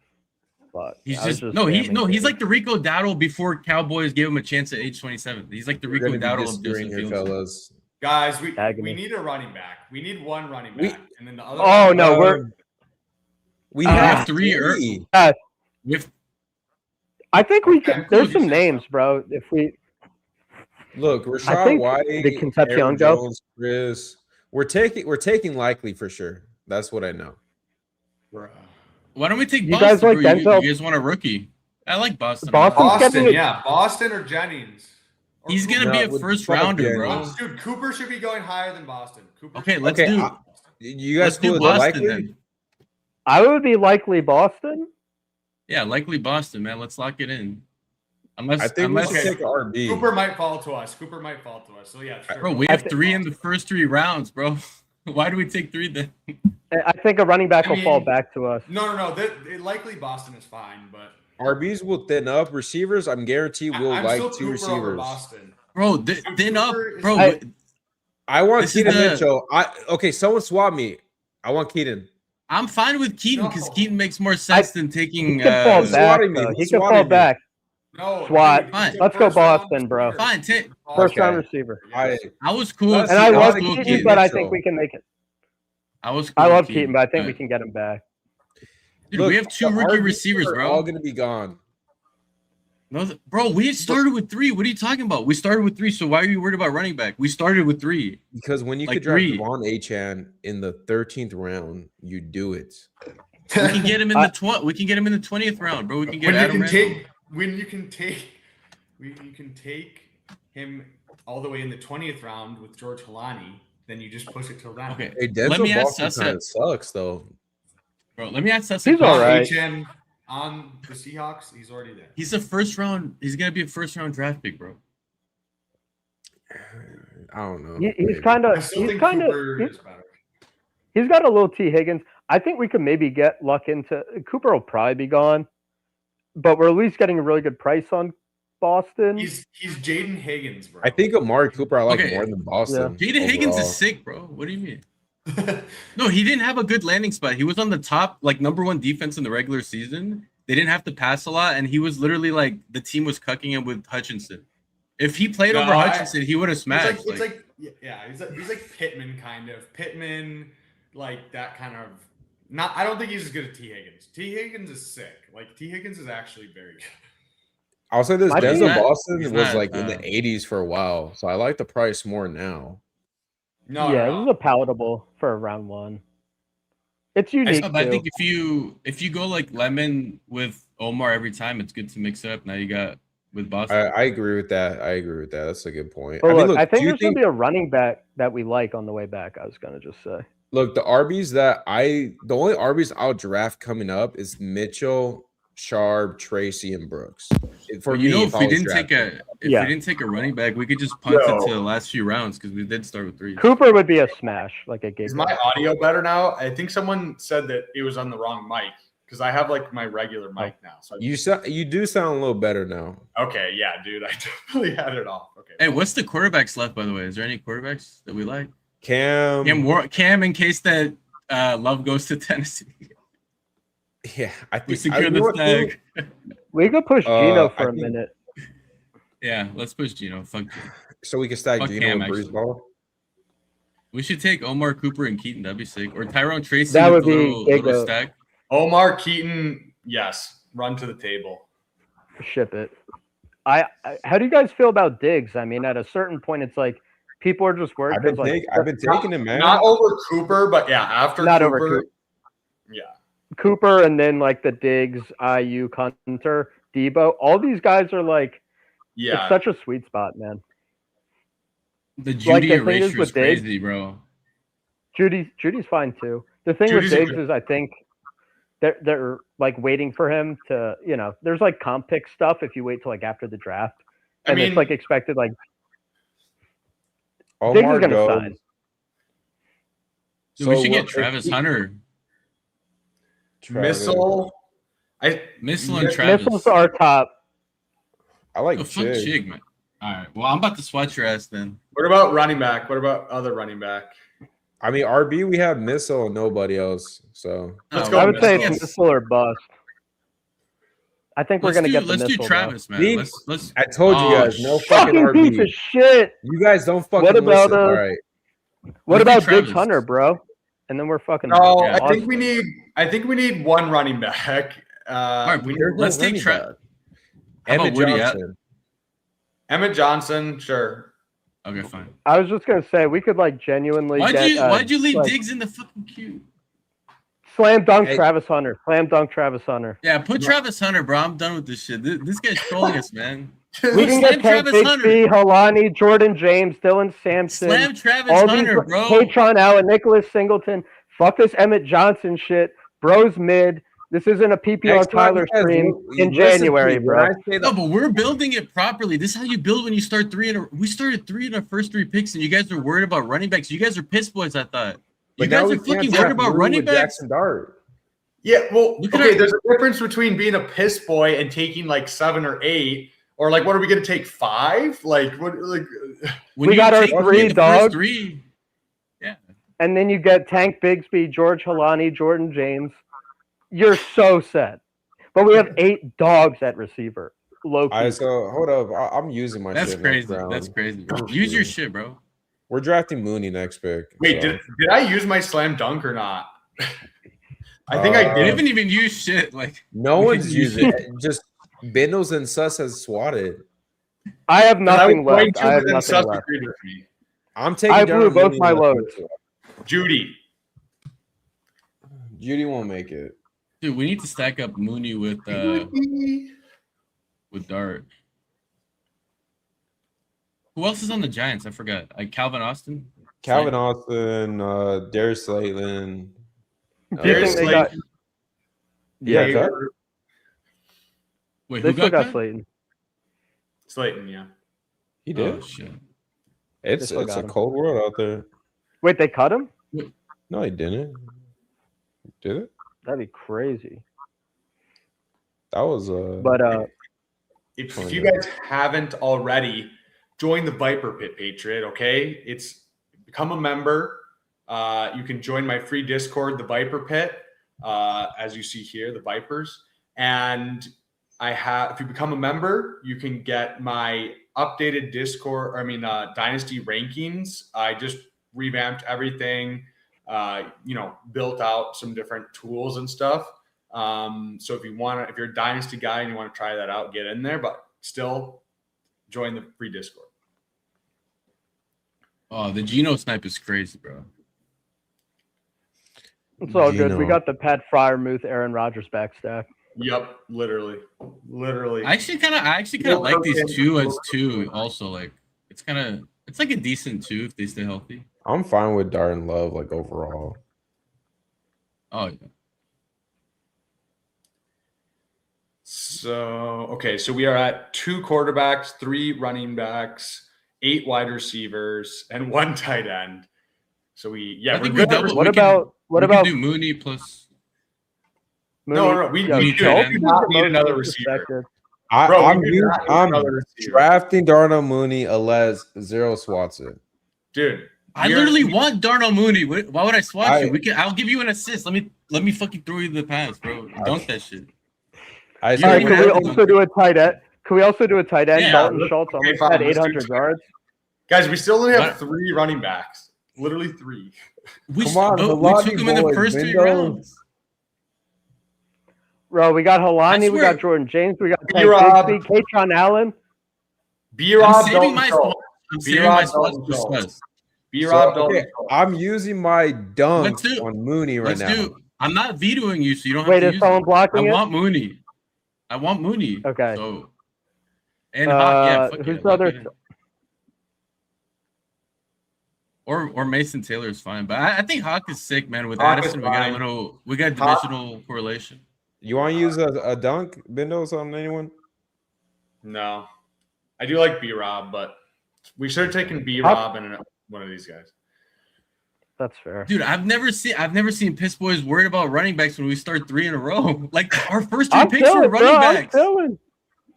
Speaker 3: But
Speaker 4: He's
Speaker 3: I was
Speaker 4: just no, he's
Speaker 3: spamming
Speaker 4: like the Rico Dowdle before Cowboys gave him a chance at age 27. He's like the
Speaker 2: We're
Speaker 4: Rico
Speaker 2: gonna be
Speaker 4: Dowdle of
Speaker 2: disagreeing
Speaker 4: Justin
Speaker 2: here,
Speaker 4: Fields.
Speaker 2: fellas.
Speaker 1: Guys,
Speaker 3: Agony.
Speaker 1: we need a running back. We need one running
Speaker 2: We-
Speaker 1: back, and then the other.
Speaker 3: Oh,
Speaker 1: one-
Speaker 3: no, we're-
Speaker 2: We
Speaker 3: have
Speaker 2: have
Speaker 4: three or-
Speaker 2: three.
Speaker 4: With
Speaker 3: I think we
Speaker 1: Okay,
Speaker 3: can.
Speaker 1: cool.
Speaker 3: There's some names, bro. If we,
Speaker 2: Look,
Speaker 3: I
Speaker 2: Rashad
Speaker 3: think
Speaker 2: White,
Speaker 3: the Concepcion
Speaker 2: Aaron
Speaker 3: go.
Speaker 2: Jones, Chris. We're taking likely for sure. That's what I know.
Speaker 4: why don't we take
Speaker 3: You
Speaker 4: Boston?
Speaker 3: guys like
Speaker 4: bro?
Speaker 3: Denzel?
Speaker 4: You guys want a rookie? I like Boston.
Speaker 3: Boston?
Speaker 1: Boston, yeah, Boston or Jennings. Or
Speaker 4: He's gonna
Speaker 1: Cooper.
Speaker 4: be
Speaker 2: No,
Speaker 4: a
Speaker 2: with
Speaker 4: first
Speaker 2: fuck
Speaker 4: rounder,
Speaker 2: Jennings.
Speaker 4: bro.
Speaker 1: Dude, Cooper should be going higher than Boston. Cooper
Speaker 4: Okay,
Speaker 1: should-
Speaker 4: let's
Speaker 2: Okay,
Speaker 4: do.
Speaker 2: You guys
Speaker 4: Let's do
Speaker 2: cool with
Speaker 4: Boston
Speaker 2: likely?
Speaker 4: then.
Speaker 3: I would be likely Boston.
Speaker 4: Yeah, likely Boston, man. Let's lock it in. Unless,
Speaker 2: I think
Speaker 4: unless
Speaker 2: we should take an RB.
Speaker 1: Cooper might fall to us. So yeah, sure.
Speaker 4: bro, we
Speaker 3: I
Speaker 4: have
Speaker 3: thi-
Speaker 4: 3 in the first 3 rounds, bro. Why do we take 3 then?
Speaker 3: I think a running back
Speaker 1: I
Speaker 3: will fall
Speaker 1: mean-
Speaker 3: back to us.
Speaker 1: No. Likely Boston is fine, but
Speaker 2: RBs will thin up. Receivers, I'm guaranteed will
Speaker 1: I'm
Speaker 2: like
Speaker 1: still
Speaker 2: 2
Speaker 1: Cooper over
Speaker 2: receivers.
Speaker 1: Boston.
Speaker 4: Bro, thin up,
Speaker 1: Cooper is-
Speaker 4: bro.
Speaker 2: I want
Speaker 4: This is
Speaker 2: Keaton
Speaker 4: the-
Speaker 2: Mitchell. Okay, someone swap me. I want Keaton.
Speaker 4: I'm fine with Keaton because
Speaker 1: No.
Speaker 4: Keaton makes more sense than
Speaker 3: He
Speaker 4: taking.
Speaker 3: could fall
Speaker 2: he's
Speaker 3: back.
Speaker 2: swatting me.
Speaker 3: though.
Speaker 2: He's
Speaker 3: He could fall
Speaker 2: swatting me.
Speaker 3: back.
Speaker 1: No,
Speaker 3: SWAT.
Speaker 1: dude,
Speaker 4: Fine.
Speaker 1: he's a
Speaker 3: Let's go
Speaker 1: first round
Speaker 3: Boston, bro.
Speaker 1: receiver.
Speaker 4: Fine, take.
Speaker 3: First round
Speaker 2: Okay.
Speaker 3: receiver.
Speaker 2: I
Speaker 4: I was cool.
Speaker 2: Let's
Speaker 4: with
Speaker 3: And I
Speaker 2: see,
Speaker 3: love
Speaker 2: Keaton
Speaker 3: Keaton,
Speaker 2: Mitchell.
Speaker 3: but I think we can make it.
Speaker 4: I was. Cool
Speaker 3: I
Speaker 4: with
Speaker 3: love Keaton, but I think we
Speaker 4: but-
Speaker 3: can get him back.
Speaker 4: Dude,
Speaker 2: Look,
Speaker 4: we have 2
Speaker 2: the
Speaker 4: rookie
Speaker 2: RBs
Speaker 4: receivers,
Speaker 2: are
Speaker 4: bro.
Speaker 2: all gonna be gone.
Speaker 4: No, bro, we started with 3. What are you talking about? We started with 3. So why are you worried about running back? We started with 3.
Speaker 2: Because when you
Speaker 4: Like
Speaker 2: could draft
Speaker 4: 3.
Speaker 2: Devon Achan in the 13th round, you do it.
Speaker 4: We can get him in the We can get him in the 20th round, bro. We can get
Speaker 1: When you
Speaker 4: Adam
Speaker 1: can
Speaker 4: Randall.
Speaker 1: take you can take him all the way in the 20th round with George Halani, then you just push it till then.
Speaker 4: Okay,
Speaker 2: Hey,
Speaker 4: let me
Speaker 2: Denzel
Speaker 4: ask
Speaker 2: Boston
Speaker 4: Sussett.
Speaker 2: kind of sucks though.
Speaker 4: Bro, let me ask Sussett.
Speaker 3: He's all right.
Speaker 1: HN on the Seahawks, he's already there.
Speaker 4: He's a first round. He's gonna be a first round draft pick, bro.
Speaker 2: I don't know.
Speaker 3: He's
Speaker 2: maybe.
Speaker 3: kind
Speaker 1: I
Speaker 3: of.
Speaker 1: still
Speaker 3: He's
Speaker 1: think
Speaker 3: kind
Speaker 1: Cooper
Speaker 3: of.
Speaker 1: is better.
Speaker 3: He's got a little T Higgins. I think we could maybe get luck into Cooper. Will probably be gone, but we're at least getting a really good price on Boston.
Speaker 1: He's Jaden Higgins, bro.
Speaker 2: I think Amari Cooper I like
Speaker 4: Okay.
Speaker 2: more than Boston.
Speaker 4: Jaden Higgins
Speaker 2: overall.
Speaker 4: is sick, bro. What do you mean? No, he didn't have a good landing spot. He was on the top, like #1 defense in the regular season. They didn't have to pass a lot, and he was literally like the team was cucking him with Hutchinson. If he played
Speaker 1: No,
Speaker 4: over
Speaker 1: I-
Speaker 4: Hutchinson, he would have smashed.
Speaker 1: It's like he's like Pittman kind of. Pittman, like that kind of. Not. I don't think he's as good as T Higgins. T Higgins is sick. Like T Higgins is actually very good.
Speaker 2: I'll say this:
Speaker 3: I think
Speaker 2: Denzel
Speaker 4: that-
Speaker 2: Boston
Speaker 4: he's
Speaker 2: was
Speaker 4: not,
Speaker 2: like in the 80s for a while, so I like the price more now.
Speaker 1: No,
Speaker 3: yeah,
Speaker 1: no.
Speaker 3: this is a palatable for a round 1. It's unique.
Speaker 4: I
Speaker 3: too.
Speaker 4: think if you go like Lemon with Omar every time, it's good to mix it up. Now you got with Boston.
Speaker 2: I agree with that. That's a good point.
Speaker 3: But
Speaker 2: I mean,
Speaker 3: look, I
Speaker 2: do
Speaker 3: think
Speaker 2: you
Speaker 3: there's going to be a running back that we like on the way back. I was going to just say.
Speaker 2: Look, the RBs the only RBs I'll draft coming up is Mitchell, Sharp, Tracy, and Brooks. For
Speaker 4: you
Speaker 2: me,
Speaker 4: know,
Speaker 2: if
Speaker 4: if
Speaker 2: I
Speaker 4: we
Speaker 2: was
Speaker 4: didn't take
Speaker 2: drafting.
Speaker 3: Yeah.
Speaker 4: we didn't take a running back, we could just punt it to the last few rounds because we did start with 3.
Speaker 3: Cooper would be a smash, like a gig.
Speaker 1: Is my audio better now? I think someone said that it was on the wrong mic because I have like my regular mic now. So
Speaker 2: You do sound a little better now.
Speaker 1: okay, yeah, dude, I definitely had it off. Okay,
Speaker 4: Hey, what's the quarterbacks left, by the way? Is there any quarterbacks that we like?
Speaker 2: Cam.
Speaker 4: Cam in case that Love goes to Tennessee.
Speaker 2: Yeah, I
Speaker 4: We
Speaker 2: think
Speaker 4: secure
Speaker 2: you know
Speaker 4: the
Speaker 2: what, too?
Speaker 4: stag.
Speaker 3: We could push Gino
Speaker 2: I
Speaker 3: for a
Speaker 2: think-
Speaker 3: minute.
Speaker 4: Yeah, let's push Gino. Fuck Gino.
Speaker 2: So we can stack
Speaker 4: Fuck
Speaker 2: Gino
Speaker 4: Cam,
Speaker 2: with Brees
Speaker 4: actually.
Speaker 2: Ball.
Speaker 4: We should take Omar Cooper and Keaton. That'd be sick. Or Tyrone Tracy
Speaker 3: That
Speaker 4: with
Speaker 3: would
Speaker 4: the
Speaker 3: be
Speaker 4: little,
Speaker 3: big,
Speaker 4: little stack.
Speaker 1: Omar Keaton, yes, run to the table.
Speaker 3: Ship it. I how do you guys feel about Diggs? I mean, at a certain point, it's like people are just worried
Speaker 2: I've been,
Speaker 3: because
Speaker 2: I've been taking him, man.
Speaker 1: Not over Cooper, but yeah, after
Speaker 3: Not
Speaker 1: Cooper.
Speaker 3: over Cooper.
Speaker 1: Yeah.
Speaker 3: Cooper and then like the Diggs, IU, Hunter, Debo. All these guys are like,
Speaker 1: Yeah.
Speaker 3: it's such a sweet spot, man.
Speaker 4: The
Speaker 3: Like,
Speaker 4: Judy
Speaker 3: the thing is
Speaker 4: erasure
Speaker 3: with
Speaker 4: is
Speaker 3: Diggs-
Speaker 4: crazy, bro.
Speaker 3: Judy's fine too. The thing
Speaker 1: Judy's
Speaker 3: with
Speaker 1: a
Speaker 3: Diggs
Speaker 1: good-
Speaker 3: is I think they're like waiting for him to, there's like comp pick stuff if you wait till like after the draft.
Speaker 1: I
Speaker 3: And
Speaker 1: mean,
Speaker 3: it's like expected like
Speaker 2: Omar
Speaker 3: Diggs is gonna
Speaker 2: goes.
Speaker 3: sign.
Speaker 4: Dude, we
Speaker 2: So
Speaker 4: should get
Speaker 2: what-
Speaker 4: Travis Hunter.
Speaker 2: Travis.
Speaker 1: Missile.
Speaker 4: Missile and
Speaker 1: Miss-
Speaker 4: Travis.
Speaker 3: Missiles are top.
Speaker 2: I like
Speaker 4: Oh, fuck
Speaker 2: Chig.
Speaker 4: Chig, man. All right. Well, I'm about to swat your ass then.
Speaker 1: What about running back? What about other running back?
Speaker 2: I mean, RB, we have Missile and nobody else. So
Speaker 1: Let's
Speaker 4: No,
Speaker 1: go
Speaker 3: I would say
Speaker 1: Missile.
Speaker 3: it's missile or bust. I think we're gonna get the
Speaker 4: Let's
Speaker 3: missile.
Speaker 4: do
Speaker 3: though.
Speaker 4: Travis, man.
Speaker 2: Me?
Speaker 4: Let's.
Speaker 2: I told you
Speaker 4: Oh,
Speaker 2: guys, no
Speaker 3: Fucking
Speaker 2: fucking
Speaker 3: piece of
Speaker 2: RB.
Speaker 3: shit.
Speaker 2: You guys don't fucking
Speaker 3: What about,
Speaker 2: listen. All right.
Speaker 3: What
Speaker 4: Let's do
Speaker 3: about Diggs
Speaker 4: Travis.
Speaker 3: Hunter, bro? And then we're fucking.
Speaker 1: No,
Speaker 4: Yeah.
Speaker 1: I think we need one running back.
Speaker 4: All right,
Speaker 1: We-
Speaker 2: There's no
Speaker 4: let's take
Speaker 2: running
Speaker 4: Travis.
Speaker 2: back.
Speaker 4: How about
Speaker 2: Emmett
Speaker 4: Woody
Speaker 2: Johnson.
Speaker 1: Emmett Johnson, sure.
Speaker 4: Okay, fine.
Speaker 3: I was just gonna say we could like genuinely.
Speaker 4: Why'd
Speaker 3: get,
Speaker 4: you leave
Speaker 3: like,
Speaker 4: Diggs in the fucking queue?
Speaker 3: Slam dunk
Speaker 2: Hey.
Speaker 3: Travis Hunter. Slam dunk Travis Hunter.
Speaker 4: Yeah, put Travis Hunter, bro. I'm done with this shit. This guy's trolling us, man.
Speaker 3: We can
Speaker 4: Slam
Speaker 3: get Tank
Speaker 4: Travis Hunter.
Speaker 3: Bigsby, Halani, Jordan James, Dylan Sampson,
Speaker 4: Slam Travis
Speaker 3: all
Speaker 4: Hunter,
Speaker 3: these
Speaker 4: bro.
Speaker 3: Patron Allen, Nicholas Singleton. Fuck this Emmett Johnson shit. Bro's mid. This isn't a PPR
Speaker 2: Next time
Speaker 3: Tyler
Speaker 2: you guys
Speaker 3: stream
Speaker 2: listen
Speaker 3: in
Speaker 2: to me,
Speaker 3: January,
Speaker 2: when
Speaker 3: bro.
Speaker 2: I say
Speaker 4: No,
Speaker 2: that-
Speaker 4: but we're building it properly. This is how you build when you start we started 3 in our first 3 picks, and you guys are worried about running backs. You guys are piss boys, I thought. You
Speaker 2: But now
Speaker 4: guys
Speaker 2: we
Speaker 4: are
Speaker 2: can't
Speaker 4: fucking
Speaker 2: draft
Speaker 4: worried about
Speaker 2: Mooney
Speaker 4: running
Speaker 2: with
Speaker 4: backs.
Speaker 2: Jackson Dart.
Speaker 1: Yeah, well,
Speaker 4: Look at
Speaker 1: okay,
Speaker 4: our-
Speaker 1: there's a difference between being a piss boy and taking like 7 or 8, or like what are we gonna take 5? Like what like
Speaker 4: When
Speaker 3: We
Speaker 4: you
Speaker 3: got our
Speaker 4: take
Speaker 3: 3,
Speaker 4: the
Speaker 3: dog.
Speaker 4: first 3, yeah.
Speaker 3: And then you get Tank Bigsby, George Halani, Jordan James. You're so set. But we have 8 dogs at receiver. Low
Speaker 2: All right, so hold up. I'm using my
Speaker 4: That's
Speaker 2: shit.
Speaker 4: crazy.
Speaker 2: next round.
Speaker 4: That's crazy.
Speaker 2: We're
Speaker 4: Use your
Speaker 2: shooting.
Speaker 4: shit, bro.
Speaker 2: We're drafting Mooney next pick.
Speaker 1: wait,
Speaker 2: so.
Speaker 1: did I use my slam dunk or not? I think I
Speaker 4: We
Speaker 1: did.
Speaker 4: haven't even used shit. Like
Speaker 2: No
Speaker 4: we
Speaker 2: one's
Speaker 4: can use
Speaker 2: using it. Just Bindles and Sus has swatted.
Speaker 3: I have
Speaker 1: I was
Speaker 3: nothing
Speaker 1: going
Speaker 3: left.
Speaker 1: to,
Speaker 3: I have
Speaker 1: but then
Speaker 3: nothing
Speaker 1: Sus
Speaker 3: left.
Speaker 1: agreed with me.
Speaker 2: I'm taking
Speaker 3: I
Speaker 2: down
Speaker 3: blew both
Speaker 2: Mooney
Speaker 3: my
Speaker 2: in the
Speaker 3: loads.
Speaker 2: first one.
Speaker 1: Judy.
Speaker 2: Judy won't make it.
Speaker 4: dude, we need to stack up Mooney with Dart. Who else is on the Giants? I forgot. Like Calvin Austin?
Speaker 2: Calvin Austin, Darius Slayton.
Speaker 3: Do you
Speaker 1: Darius
Speaker 3: think they got?
Speaker 1: Slayton.
Speaker 2: Yeah,
Speaker 1: They-
Speaker 2: cut.
Speaker 4: Wait,
Speaker 3: They
Speaker 4: who
Speaker 3: still
Speaker 4: got
Speaker 3: got
Speaker 4: cut?
Speaker 3: Slayton.
Speaker 1: Slayton, yeah.
Speaker 2: He did.
Speaker 4: Oh shit.
Speaker 2: It's
Speaker 3: still got
Speaker 2: a
Speaker 3: him.
Speaker 2: cold world out there.
Speaker 3: Wait, they cut him?
Speaker 2: No, he didn't. Did it?
Speaker 3: That'd be crazy.
Speaker 2: That was
Speaker 3: But
Speaker 1: If
Speaker 2: Oh,
Speaker 1: you
Speaker 2: yeah.
Speaker 1: guys haven't already, join the Viper Pit, Patriot. Okay, it's become a member. You can join my free Discord, the Viper Pit, as you see here, the Vipers. And if you become a member, you can get my updated Discord. Dynasty rankings. I just revamped everything. Built out some different tools and stuff. So if you're a Dynasty guy and you want to try that out, get in there. But still, join the free Discord.
Speaker 4: Oh, the Geno snipe is crazy, bro.
Speaker 3: it's all good. We
Speaker 2: Gino.
Speaker 3: got the Pat Fryermuth, Aaron Rodgers back stack.
Speaker 1: Yep, literally.
Speaker 4: I actually kind of like these 2 as 2. Also, like it's like a decent 2 if they stay healthy.
Speaker 2: I'm fine with Dart and Love, like overall.
Speaker 4: Oh yeah.
Speaker 1: So we are at 2 quarterbacks, 3 running backs, 8 wide receivers, and 1 tight end. So
Speaker 4: I
Speaker 1: we're
Speaker 4: think
Speaker 1: good.
Speaker 4: we double-
Speaker 3: What
Speaker 4: we can-
Speaker 3: about
Speaker 4: We can do Mooney plus.
Speaker 1: No, we
Speaker 3: Yeah,
Speaker 1: do
Speaker 4: tight end.
Speaker 1: not need another
Speaker 3: Disrespected.
Speaker 1: receiver. Bro,
Speaker 2: I'm
Speaker 1: we do not need
Speaker 2: I'm
Speaker 1: another receiver.
Speaker 2: drafting Darnell Mooney unless Zero swats it.
Speaker 1: Dude,
Speaker 4: I literally want Darnell Mooney. Why would I swap you? I'll give you an assist. Let me fucking throw you the pass, bro. Dunk that shit.
Speaker 3: All right, can we also do a tight end? Can we also do a tight end?
Speaker 4: Yeah,
Speaker 3: Dalton Schultz almost had 800 yards.
Speaker 1: Guys, we still only have 3 running backs. Literally 3.
Speaker 4: We took him in the first 3 rounds.
Speaker 3: Bro, we got Helani, we got Jordan James, we got
Speaker 1: B-Rob,
Speaker 3: Katron Allen.
Speaker 1: B-Rob,
Speaker 4: I'm saving my spots.
Speaker 1: B-Rob,
Speaker 2: okay, I'm using my dunk on Mooney right now.
Speaker 4: I'm not vetoing you, so you don't have
Speaker 3: Wait,
Speaker 4: to
Speaker 3: is someone blocking it?
Speaker 4: I want Mooney.
Speaker 3: Okay.
Speaker 4: So, and Hawk,
Speaker 3: who's the other?
Speaker 4: Or Mason Taylor is fine, but I think Hawk is sick, man. With
Speaker 1: Hawk
Speaker 4: Addison, we got divisional correlation.
Speaker 2: You want to use a dunk, Bindos, on anyone?
Speaker 1: No. I do like B-Rob, but we should have taken B-Rob and one of these guys.
Speaker 3: That's fair.
Speaker 4: Dude, I've never seen Piss Boys worried about running backs when we start 3 in a row. Like our first 2 picks were running backs.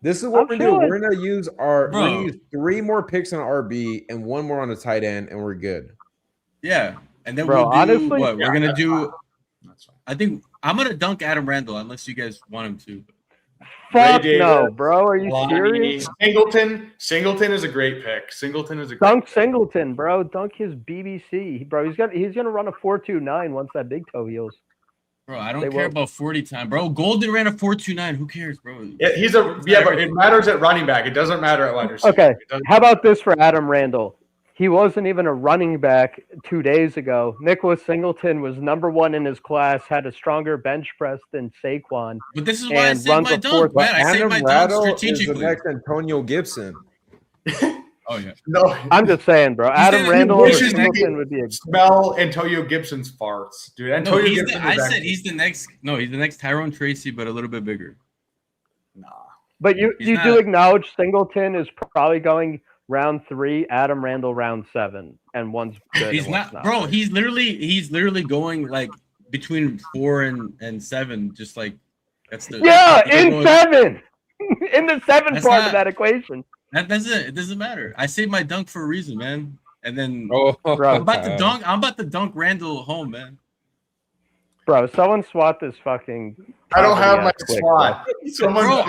Speaker 2: This is what we're doing. We're gonna use 3 more picks on RB and 1 more on the tight end, and we're good.
Speaker 4: Yeah, and then we'll do what we're gonna do. I think I'm gonna dunk Adam Randall unless you guys want him to.
Speaker 3: Fuck no, bro. Are you serious?
Speaker 1: Singleton is a great pick.
Speaker 3: Dunk Singleton, bro. Dunk his BBC, bro. He's gonna run a 4.29 once that big toe heals.
Speaker 4: Bro, I don't care about 40 time, bro. Golden ran a 4.29. Who cares, bro?
Speaker 1: Yeah, but it matters at running back. It doesn't matter at wide receiver.
Speaker 3: Okay. How about this for Adam Randall? He wasn't even a running back 2 days ago. Nicholas Singleton was #1 in his class, had a stronger bench press than Saquon.
Speaker 4: But this is why I saved my dunk, man. I saved my dunk strategically.
Speaker 2: Is the next Antonio Gibson.
Speaker 4: Oh yeah.
Speaker 1: No,
Speaker 3: I'm just saying, bro. Adam Randall or Singleton would be a
Speaker 1: smell Antonio Gibson's farts, dude. Antonio Gibson.
Speaker 4: I said he's the next. No, he's the next Tyrone Tracy, but a little bit bigger.
Speaker 1: Nah.
Speaker 3: But you do acknowledge Singleton is probably going round 3, Adam Randall round 7, and one's good.
Speaker 4: He's not, bro. He's literally going like between 4 and 7, just like that's the
Speaker 3: in 7, in the 7 part of that equation.
Speaker 4: It doesn't matter. I saved my dunk for a reason, man. And then
Speaker 3: bro,
Speaker 4: I'm about to dunk Randall home, man.
Speaker 3: Bro, someone swat this fucking.
Speaker 1: I don't have my swat.
Speaker 4: Bro,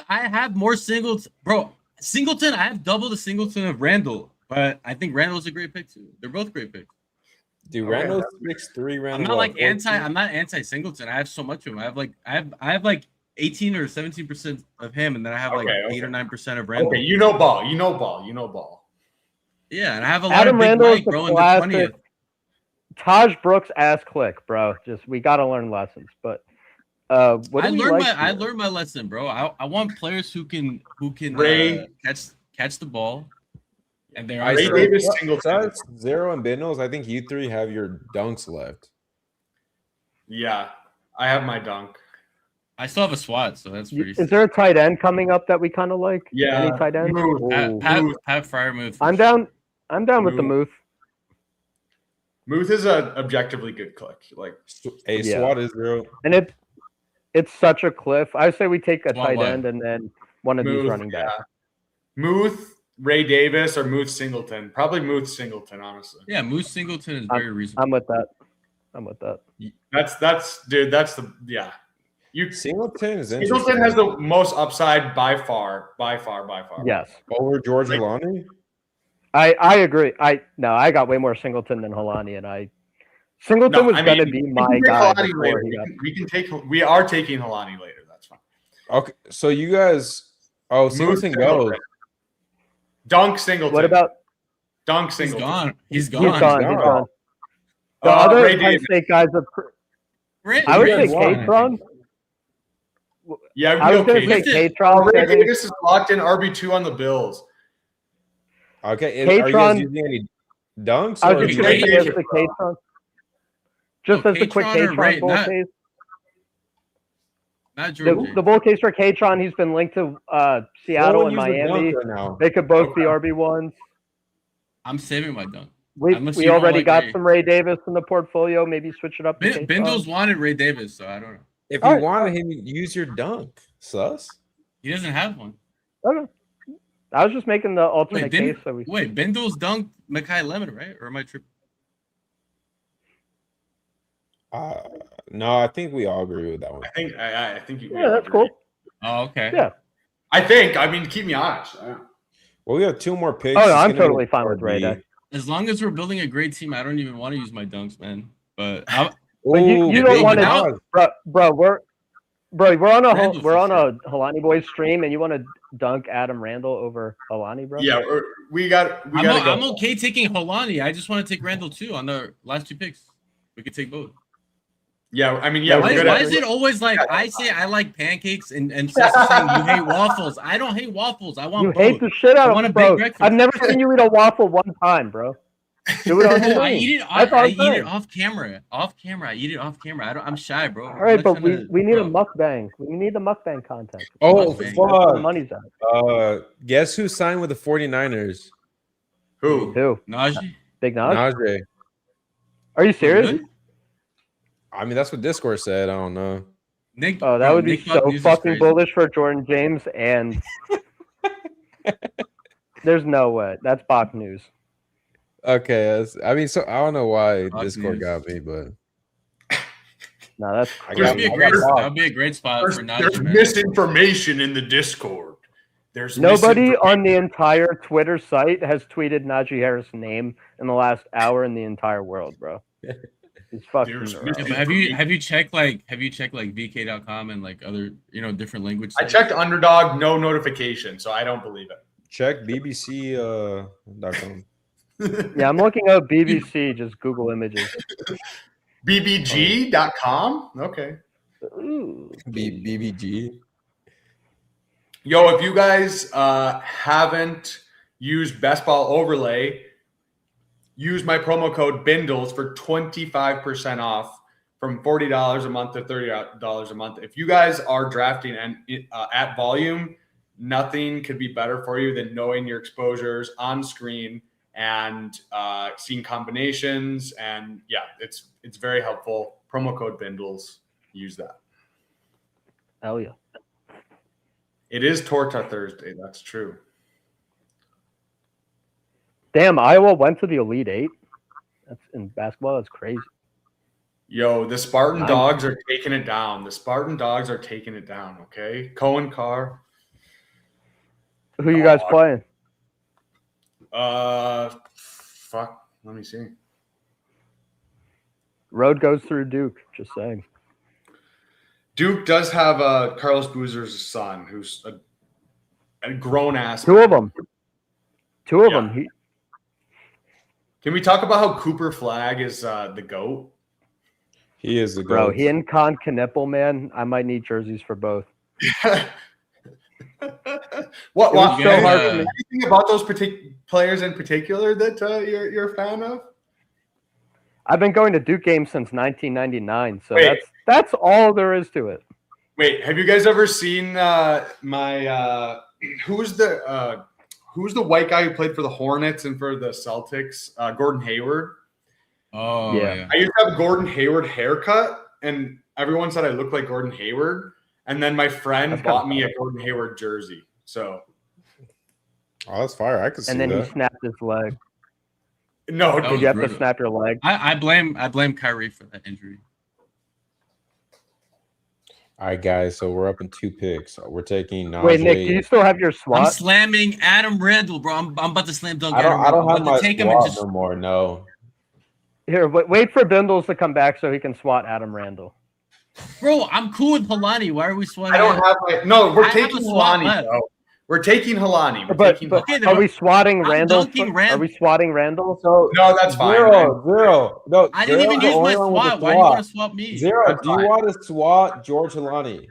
Speaker 4: I have more singles, bro. Singleton, I have double the Singleton of Randall, but I think Randall's a great pick too. They're both great picks.
Speaker 2: Dude, Randall's 6'3". Randall.
Speaker 4: I'm not like I'm not anti Singleton. I have so much of him. I have like 18 or 17% of him, and then I have like 8 or 9% of Randall.
Speaker 1: Okay, you know ball.
Speaker 4: Yeah, and I have a lot
Speaker 3: Adam
Speaker 4: of big
Speaker 3: Randall's
Speaker 4: Mike, bro, in the 20th.
Speaker 3: Taj Brooks ass click, bro. Just we gotta learn lessons. But I
Speaker 4: learned my lesson, bro. I want players who can catch the ball. And they are
Speaker 1: Ray Davis, Singleton.
Speaker 2: 0 and Bindos. I think you 3 have your dunks left.
Speaker 1: Yeah, I have my dunk.
Speaker 4: I still have a swat, so that's pretty.
Speaker 3: Is there a tight end coming up that we kind of like?
Speaker 1: Yeah,
Speaker 3: any tight end?
Speaker 4: Pat Freiermuth.
Speaker 3: I'm down with the Muth.
Speaker 1: Muth is an objectively good click. Like
Speaker 2: SWAT is 0,
Speaker 3: and it's such a cliff. I say we take a tight end and then one of these running backs.
Speaker 1: Yeah. Muth, Ray Davis, or Muth Singleton. Probably Muth Singleton, honestly.
Speaker 4: Yeah, Muth Singleton is very reasonable.
Speaker 3: I'm with that.
Speaker 1: That's the
Speaker 2: Singleton is interesting.
Speaker 1: Singleton has the most upside by far.
Speaker 3: Yes.
Speaker 2: Over George Helani?
Speaker 3: I agree. I got way more Singleton than Helani, and Singleton was going to be my guy.
Speaker 1: We are taking Helani later. That's fine.
Speaker 2: Okay, so you guys. Oh, Singleton goes.
Speaker 1: Dunk Singleton.
Speaker 3: What about
Speaker 1: Dunk Singleton?
Speaker 4: He's gone.
Speaker 3: The other Penn State guys are. I would say Katron.
Speaker 1: Yeah,
Speaker 3: I was going to say Katron.
Speaker 1: Ray Davis is locked in RB2 on the Bills.
Speaker 2: Okay,
Speaker 3: Katron,
Speaker 2: are you guys using any dunks?
Speaker 3: I was just going to say as the Katron. Just as the quick Katron bull case.
Speaker 4: Not Georgia.
Speaker 3: The bull case for Katron, he's been linked to Seattle and Miami. They could both be RB1s.
Speaker 4: I'm saving my dunk.
Speaker 3: We already got some Ray Davis in the portfolio. Maybe switch it up.
Speaker 4: Bindos wanted Ray Davis, so I don't know.
Speaker 2: If you wanted him, use your dunk. Sus.
Speaker 4: He doesn't have one.
Speaker 3: Okay. I was just making the alternate
Speaker 4: Wait,
Speaker 3: case.
Speaker 4: didn't,
Speaker 3: So we
Speaker 4: wait, Bendels dunked Makai Lemon, right? Or am I tripping?
Speaker 2: No, I think we all agree with that one.
Speaker 1: I think you.
Speaker 3: yeah, that's cool.
Speaker 4: Oh, okay.
Speaker 3: Yeah.
Speaker 1: I think. I mean, keep me honest.
Speaker 2: Well, we have 2 more picks.
Speaker 3: Oh no,
Speaker 2: It's
Speaker 3: I'm
Speaker 2: gonna be
Speaker 3: totally fine with Ray
Speaker 2: RB.
Speaker 3: Day.
Speaker 4: As long as we're building a great team, I don't even want to use my dunks, man. But
Speaker 3: But
Speaker 2: Ooh,
Speaker 3: you don't
Speaker 2: big
Speaker 3: want to,
Speaker 2: dog.
Speaker 3: bro. We're on a
Speaker 4: Randall
Speaker 3: we're
Speaker 4: for
Speaker 3: on
Speaker 4: sure.
Speaker 3: a Halani Boys stream, and you want to dunk Adam Randall over Halani, bro?
Speaker 1: Yeah, we got. We
Speaker 4: I'm,
Speaker 1: got to go.
Speaker 4: I'm okay taking Holani. I just want to take Randall too on the last 2 picks. We could take both.
Speaker 1: Yeah, I mean, yeah.
Speaker 3: Why-
Speaker 1: we're
Speaker 4: Why,
Speaker 1: good
Speaker 4: why
Speaker 1: at-
Speaker 4: is it always like I say I like pancakes and Seth is saying you hate waffles? I don't hate waffles. I want
Speaker 3: You
Speaker 4: both.
Speaker 3: hate the shit
Speaker 4: I
Speaker 3: out
Speaker 4: want
Speaker 3: of
Speaker 4: a
Speaker 3: it, bro.
Speaker 4: big breakfast.
Speaker 3: I've never seen you eat a waffle one time, bro. Do it on
Speaker 4: No, I
Speaker 3: stream.
Speaker 4: eat it.
Speaker 3: That's all
Speaker 4: I
Speaker 3: I'm
Speaker 4: eat
Speaker 3: saying.
Speaker 4: it off camera. Off camera. I eat it off camera. I'm shy, bro.
Speaker 3: All right,
Speaker 4: I'm
Speaker 3: but
Speaker 4: not
Speaker 3: we
Speaker 4: trying
Speaker 3: need a
Speaker 4: to-
Speaker 3: mukbang. We need the mukbang content.
Speaker 2: Oh,
Speaker 4: Mukbang.
Speaker 3: That's where the
Speaker 2: fuck.
Speaker 3: money's at.
Speaker 2: Guess who signed with the 49ers?
Speaker 1: Who?
Speaker 3: Who?
Speaker 4: Najee.
Speaker 3: Big Naj?
Speaker 2: Najee.
Speaker 3: Are you serious?
Speaker 4: Good?
Speaker 2: I mean, that's what Discord said. I don't know.
Speaker 4: Nick.
Speaker 3: Oh, that
Speaker 4: bro,
Speaker 3: would be
Speaker 4: Nick Buck
Speaker 3: so
Speaker 4: News is
Speaker 3: fucking
Speaker 4: crazy.
Speaker 3: bullish for Jordan James, and there's no way. That's Bach news.
Speaker 2: Okay, I mean, so I don't know why
Speaker 4: Fox
Speaker 2: Discord
Speaker 4: News.
Speaker 2: got me, but
Speaker 3: No, that's
Speaker 2: I
Speaker 4: That
Speaker 2: got-
Speaker 4: would be a
Speaker 2: I
Speaker 4: great.
Speaker 2: got
Speaker 4: That would be a great spot
Speaker 1: There's,
Speaker 4: for
Speaker 1: there's
Speaker 4: Najee, man.
Speaker 1: misinformation in the Discord. There's
Speaker 3: nobody
Speaker 1: misinformation.
Speaker 3: on the entire Twitter site has tweeted Najee Harris' name in the last hour in the entire world, bro. He's fucking.
Speaker 1: There's
Speaker 3: around.
Speaker 4: Yeah, but have you checked like VK.com and like other different language?
Speaker 1: I checked Underdog, no notification, so I don't believe it.
Speaker 2: check BBC.com.
Speaker 3: Yeah, I'm looking up BBC. Just Google images.
Speaker 1: BBG.com? Okay.
Speaker 3: Ooh.
Speaker 2: BBG.
Speaker 1: Yo, if you guys haven't used Best Ball Overlay, use my promo code BINDLES for 25% off from $40 a month to $30 a month. If you guys are drafting and at volume, nothing could be better for you than knowing your exposures on screen and seeing combinations. And yeah, it's very helpful. Promo code BINDLES. Use that.
Speaker 3: Hell yeah.
Speaker 1: It is Torta Thursday. That's true.
Speaker 3: Damn, Iowa went to the Elite Eight. That's in basketball. That's crazy.
Speaker 1: Yo, the Spartan
Speaker 3: Nice.
Speaker 1: Dogs are taking it down. The Spartan Dogs are taking it down. Okay, Cohen Carr.
Speaker 3: Who you guys
Speaker 1: Dog.
Speaker 3: playing?
Speaker 1: Fuck. Let me see.
Speaker 3: Road goes through Duke. Just saying.
Speaker 1: Duke does have Carlos Boozer's son, who's a grown ass.
Speaker 3: Two of them. Two of
Speaker 1: Yeah.
Speaker 3: them.
Speaker 1: Can we talk about how Cooper Flagg is the GOAT?
Speaker 2: He is the
Speaker 3: Bro,
Speaker 2: goat.
Speaker 3: he and Con Knipple, man. I might need jerseys for both.
Speaker 1: What?
Speaker 3: It
Speaker 1: What?
Speaker 3: was so hard for me.
Speaker 1: Anything about those players in particular that you're a fan of?
Speaker 3: I've been going to Duke games since 1999, so
Speaker 1: Wait.
Speaker 3: that's all there is to it.
Speaker 1: Wait, have you guys ever seen who's the white guy who played for the Hornets and for the Celtics? Gordon Hayward.
Speaker 4: Oh
Speaker 3: Yeah.
Speaker 4: yeah.
Speaker 1: I used to have a Gordon Hayward haircut, and everyone said I looked like Gordon Hayward. And then my friend
Speaker 3: That's
Speaker 1: bought
Speaker 3: kinda
Speaker 1: me a Gordon Hayward jersey. So
Speaker 2: Oh, that's fire. I could see
Speaker 3: And then
Speaker 2: that.
Speaker 3: he snapped his leg.
Speaker 1: no,
Speaker 4: That
Speaker 3: Did
Speaker 4: was
Speaker 3: you have to
Speaker 4: brutal.
Speaker 3: snap your leg?
Speaker 4: I blame Kyrie for that injury.
Speaker 2: All right, guys. So we're up in 2 picks. We're taking Najee.
Speaker 3: Wait, Nick, do you still have your
Speaker 4: I'm
Speaker 3: SWAT?
Speaker 4: slamming Adam Randall, bro. I'm about to slam dunk
Speaker 2: I don't.
Speaker 4: Adam
Speaker 2: I
Speaker 4: Randall.
Speaker 2: don't have
Speaker 4: I'm
Speaker 2: my
Speaker 4: about to take him and
Speaker 2: squad
Speaker 4: just
Speaker 2: no more. No.
Speaker 3: Here, wait for Bindles to come back so he can SWAT Adam Randall.
Speaker 4: bro. I'm cool with Halani. Why are we swatting?
Speaker 1: I don't have my. No, we're
Speaker 4: I have
Speaker 1: taking
Speaker 4: a SWAT
Speaker 1: Halani,
Speaker 4: left.
Speaker 1: bro. We're taking Halani. We're
Speaker 3: But,
Speaker 1: taking
Speaker 3: but
Speaker 4: Okay, then
Speaker 3: are we swatting
Speaker 4: I'm
Speaker 3: Randall?
Speaker 4: dunking
Speaker 3: Are
Speaker 4: Randall.
Speaker 3: we swatting Randall?
Speaker 2: So
Speaker 1: No, that's fine.
Speaker 2: Zero. No,
Speaker 4: I didn't even
Speaker 2: Zero's the
Speaker 4: use my
Speaker 2: only one with
Speaker 4: SWAT.
Speaker 2: the
Speaker 4: Why do you want to swap me?
Speaker 2: Zero.
Speaker 1: That's
Speaker 2: Do you
Speaker 1: fine.
Speaker 2: want to SWAT George Halani?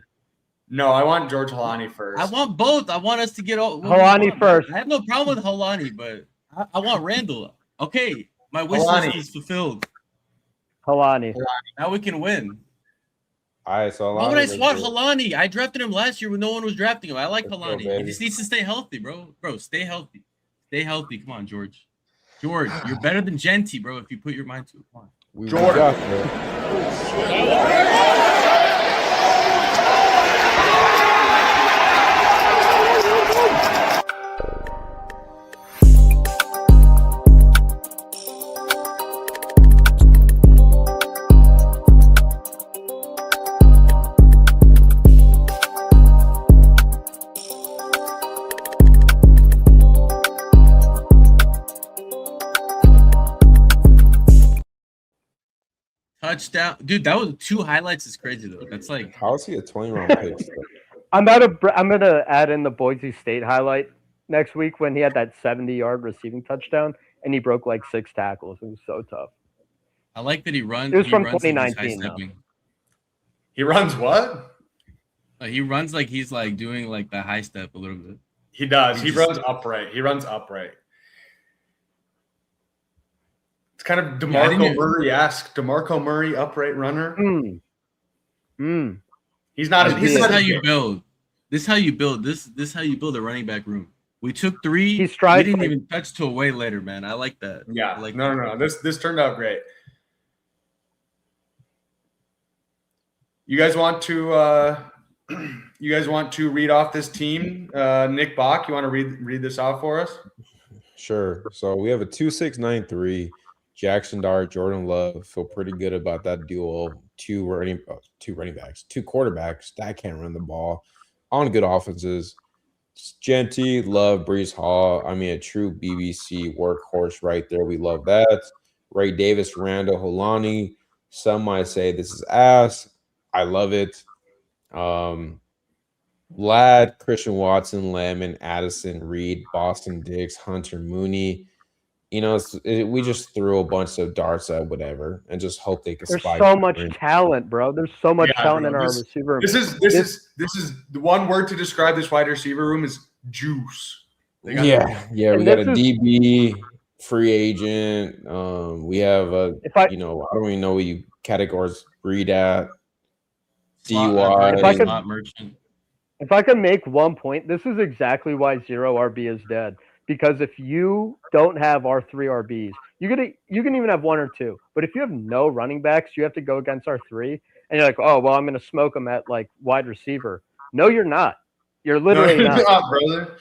Speaker 1: No, I want George Halani first.
Speaker 4: I want both. I want us to get all.
Speaker 3: Halani first.
Speaker 4: I have no problem with Halani, but I want Randall. Okay, my wish list
Speaker 1: Halani.
Speaker 4: is fulfilled.
Speaker 3: Halani.
Speaker 4: Now we can win.
Speaker 2: All right. So
Speaker 4: Why would I
Speaker 2: Halani,
Speaker 4: swat
Speaker 2: let's do it.
Speaker 4: Halani? I drafted him last year when no one was drafting him. I like
Speaker 2: Let's go,
Speaker 4: Halani. He
Speaker 2: baby.
Speaker 4: just needs to stay healthy, bro. Bro, stay healthy. Stay healthy. Come on, George. George, you're better than Genty, bro. If you put your mind to it. Come on.
Speaker 2: We
Speaker 1: Jordan.
Speaker 2: got it.
Speaker 4: touchdown, dude. That was 2 highlights. Is crazy though. That's like
Speaker 2: How is he a 20-round pick?
Speaker 3: I'm gonna add in the Boise State highlight next week when he had that 70-yard receiving touchdown and he broke like 6 tackles. It was so tough.
Speaker 4: I like that he runs.
Speaker 3: It was
Speaker 4: he
Speaker 3: from
Speaker 4: runs like he's
Speaker 3: 2019 though.
Speaker 4: high-stepping.
Speaker 1: He runs what?
Speaker 4: He runs like he's like doing like the high step a little bit.
Speaker 1: He does.
Speaker 4: He
Speaker 1: He
Speaker 4: just-
Speaker 1: runs upright. He runs upright. It's kind of
Speaker 4: I
Speaker 1: DeMarco
Speaker 4: didn't-
Speaker 1: Murray-esque. DeMarco Murray, upright runner. He's not.
Speaker 3: This
Speaker 1: He's
Speaker 4: This is
Speaker 1: not
Speaker 4: how
Speaker 1: as
Speaker 4: you
Speaker 1: big.
Speaker 4: build. This is how you build. This is how you build a running back room. We took 3.
Speaker 3: He strides
Speaker 4: We didn't
Speaker 3: like-
Speaker 4: even touch till way later, man. I like that.
Speaker 1: Yeah.
Speaker 4: I like
Speaker 1: No. This turned out great. You guys want to? You guys want to read off this team? Nick Bach, you want to read this off for us?
Speaker 2: Sure. So we have a 2-6-9-3. Jackson Dart, Jordan Love. Feel pretty good about that duo. Two running backs, 2 quarterbacks that can't run the ball on good offenses. Genty, Love, Brees Hall. I mean, a true BBC workhorse right there. We love that. Ray Davis, Randall, Holani. Some might say this is ass. I love it. Ladd, Christian Watson, Lemon, Addison, Reed, Boston Diggs, Hunter Mooney. You know, we just threw a bunch of darts at whatever and just hope they can
Speaker 3: There's
Speaker 2: spike.
Speaker 3: so much talent, bro. There's so much
Speaker 1: Yeah,
Speaker 3: talent
Speaker 1: bro,
Speaker 3: in our
Speaker 1: this-
Speaker 3: receiver.
Speaker 1: This is the one word to describe this wide receiver room is juice. They got-
Speaker 2: Yeah,
Speaker 3: And
Speaker 2: we got a
Speaker 3: this is-
Speaker 2: DB, free agent. We have a,
Speaker 3: If I
Speaker 2: I don't even know what you categories read at.
Speaker 4: Slot-
Speaker 3: If I could-
Speaker 4: slot merchant.
Speaker 3: If I can make one point, this is exactly why 0 RB is dead. Because if you don't have our 3 RBs, you can even have 1 or 2. But if you have no running backs, you have to go against our 3, and you're like, oh well, I'm going to smoke them at like wide receiver. No, you're not. You're literally
Speaker 1: No,
Speaker 3: not.
Speaker 1: not, brother.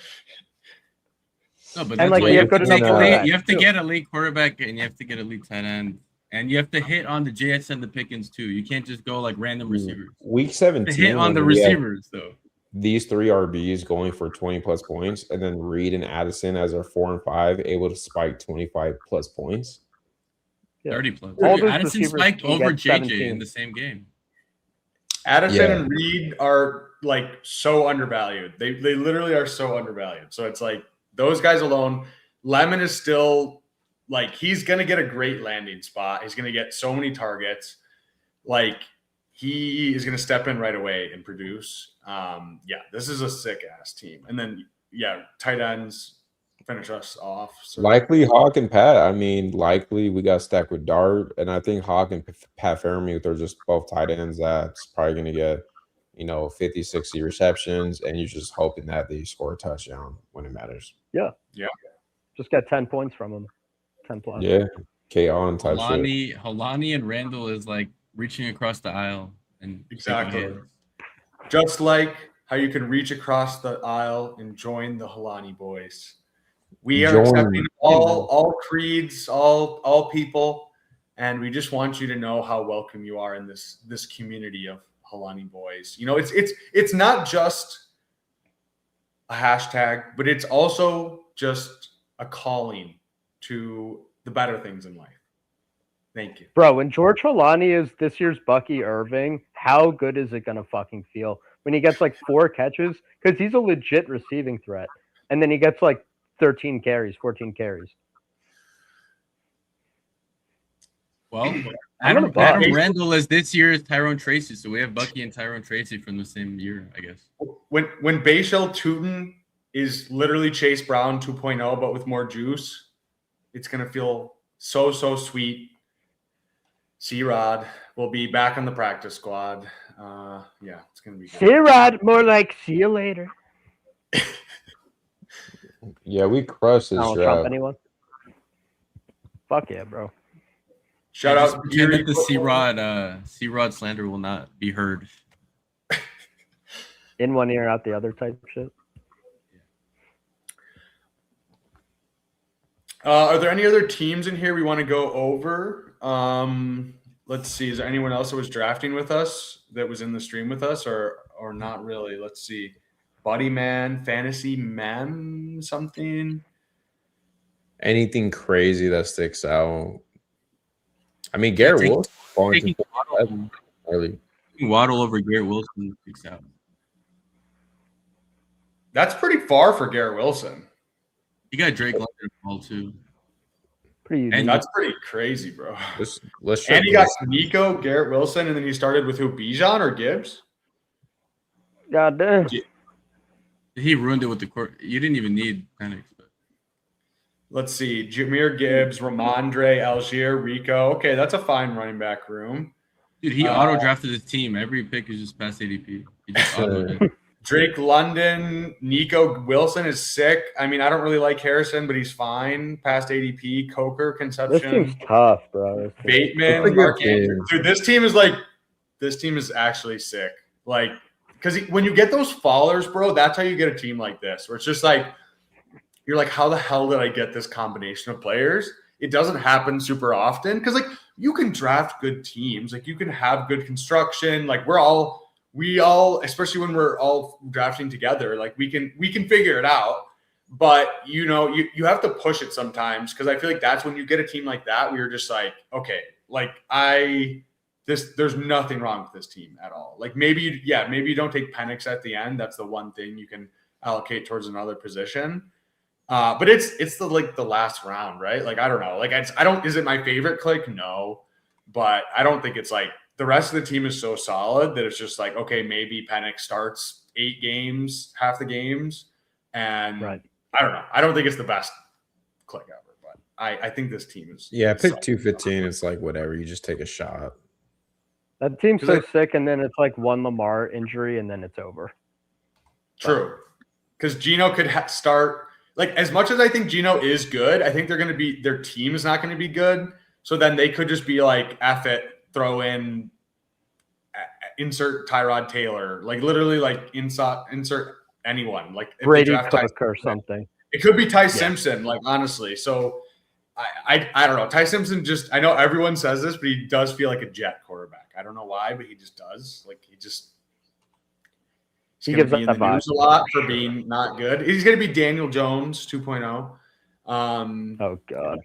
Speaker 4: No, but
Speaker 3: And,
Speaker 4: that's
Speaker 3: like,
Speaker 4: why
Speaker 3: we
Speaker 4: you
Speaker 3: have
Speaker 4: have to
Speaker 3: good
Speaker 4: take
Speaker 3: enough
Speaker 4: elite.
Speaker 3: quarterbacks,
Speaker 4: You have to
Speaker 3: too.
Speaker 4: get elite quarterback, and you have to get elite tight end, and you have to hit on the JS and the Pickens too. You can't just go like random receivers.
Speaker 2: Week
Speaker 4: To
Speaker 2: 17.
Speaker 4: hit on the
Speaker 2: when we have
Speaker 4: receivers though.
Speaker 2: these 3 RBs going for 20+ points, and then Reed and Addison as our 4 and 5 able to spike 25+ points.
Speaker 3: Yeah.
Speaker 4: 30 plus.
Speaker 3: All
Speaker 4: Dude,
Speaker 3: those
Speaker 4: Addison
Speaker 3: receivers
Speaker 4: spiked
Speaker 3: can
Speaker 4: over
Speaker 3: get
Speaker 4: JJ
Speaker 3: 17.
Speaker 4: in the same game.
Speaker 1: Addison
Speaker 2: Yeah.
Speaker 1: and Reed are like so undervalued. They literally are so undervalued. So it's like those guys alone. Lemon is still like he's gonna get a great landing spot. He's gonna get so many targets. Like he is gonna step in right away and produce. Yeah, this is a sick ass team. And then tight ends finish us off. So
Speaker 2: Likely Hawk and Pat. I mean, likely we got stacked with Dart, and I think Hawk and Pat Fairmouth are just both tight ends that's probably going to get, 50, 60 receptions, and you're just hoping that they score a touchdown when it matters.
Speaker 3: Just get 10 points from them. 10 plus.
Speaker 2: Yeah, K-on type shit.
Speaker 4: Holani and Randall is like reaching across the aisle and taking
Speaker 1: Exactly.
Speaker 4: hits.
Speaker 1: just like how you can reach across the aisle and join the Holani boys. We are
Speaker 2: Join.
Speaker 1: accepting all creeds, all people, and we just want you to know how welcome you are in this community of Holani boys. It's not just a hashtag, but it's also just a calling to the better things in life. Thank you.
Speaker 3: Bro, when George Holani is this year's Bucky Irving, how good is it going to fucking feel when he gets like 4 catches? Because he's a legit receiving threat. And then he gets like 13 carries, 14 carries.
Speaker 4: Well,
Speaker 3: I'm
Speaker 4: Adam
Speaker 3: gonna buy.
Speaker 4: Randall is this year's Tyrone Tracy, so we have Bucky and Tyrone Tracy from the same year, I guess.
Speaker 1: When Bayshell Tootin is literally Chase Brown 2.0, but with more juice, it's going to feel so sweet. C-Rod will be back on the practice squad. It's going to be good.
Speaker 3: See, Rod, more like see you later.
Speaker 2: Yeah, we crushed this
Speaker 3: Donald
Speaker 2: draft.
Speaker 3: Trump, anyone? Fuck yeah, bro.
Speaker 1: Shout
Speaker 4: Just
Speaker 1: out
Speaker 4: pretend
Speaker 1: Geary
Speaker 4: that the
Speaker 1: Football.
Speaker 4: C-Rod slander will not be heard.
Speaker 3: In one ear, out the other type shit.
Speaker 1: Are there any other teams in here we want to go over? Let's see. Is there anyone else that was drafting with us that was in the stream with us, or not really? Let's see. Buddy Man, Fantasy Man, something.
Speaker 2: Anything crazy that sticks out? I mean, Garrett
Speaker 4: take-
Speaker 2: Wilson falling
Speaker 4: taking
Speaker 2: to
Speaker 4: Waddle,
Speaker 2: early.
Speaker 4: Waddle over Garrett Wilson sticks out.
Speaker 1: That's pretty far for Garrett Wilson.
Speaker 4: You got Drake London ball too.
Speaker 3: Pretty easy.
Speaker 4: And
Speaker 1: That's pretty crazy, bro.
Speaker 2: Let's
Speaker 1: And he got Nico, Garrett Wilson, and then he started with who? Bijan or Gibbs?
Speaker 3: God damn.
Speaker 4: He ruined it with the court. You didn't even need Penix. But
Speaker 1: Let's see. Jameer Gibbs, Ramondre, Algier, Rico. Okay, that's a fine running back room.
Speaker 4: dude, he auto drafted his team. Every pick is just past ADP. He just autoed it.
Speaker 1: Drake London, Nico Wilson is sick. I mean, I don't really like Harrison, but he's fine. Past ADP, Coker,
Speaker 3: This
Speaker 1: Conception,
Speaker 3: team's tough, bro. This team-
Speaker 1: Bateman,
Speaker 2: It's a
Speaker 1: Mark
Speaker 2: good team.
Speaker 1: Andrews. Dude, this team is actually sick. Like, because when you get those fallers, bro, that's how you get a team like this, where it's just like, you're like, how the hell did I get this combination of players? It doesn't happen super often because, like, you can draft good teams, like, you can have good construction. Like, we all, especially when we're all drafting together, like, we can figure it out. But you have to push it sometimes because I feel like that's when you get a team like that where you're just like, okay, like there's nothing wrong with this team at all. Like maybe you don't take Penix at the end. That's the one thing you can allocate towards another position. But it's the last round, right? Like I don't know. Like is it my favorite click? No, but I don't think it's like the rest of the team is so solid that it's just like, okay, maybe Penix starts 8 games, half the games, and
Speaker 3: Right.
Speaker 1: I don't know. I don't think it's the best click ever, but I think this team is.
Speaker 2: Yeah, pick
Speaker 1: solid.
Speaker 2: 215. It's like whatever. You just take a shot.
Speaker 3: That team's so
Speaker 1: 'Cause
Speaker 3: sick, and then it's like one Lamar injury, and then it's over.
Speaker 1: True, because Geno could start. Like as much as I think Geno is good, I think their team is not going to be good. So then they could just be like, F it, throw in, insert Tyrod Taylor, like literally like insert anyone, like if they
Speaker 3: Brady
Speaker 1: draft Ty
Speaker 3: Cook or
Speaker 1: Simpson.
Speaker 3: something.
Speaker 1: It could be Ty Simpson, like honestly. So I don't know. Ty Simpson just, I know everyone says this, but he does feel like a jet quarterback. I don't know why, but he just does. Like he
Speaker 3: gives
Speaker 1: be in
Speaker 3: that
Speaker 1: the
Speaker 3: vibe.
Speaker 1: news a lot for being not good. He's going to be Daniel Jones 2.0.
Speaker 3: Oh God.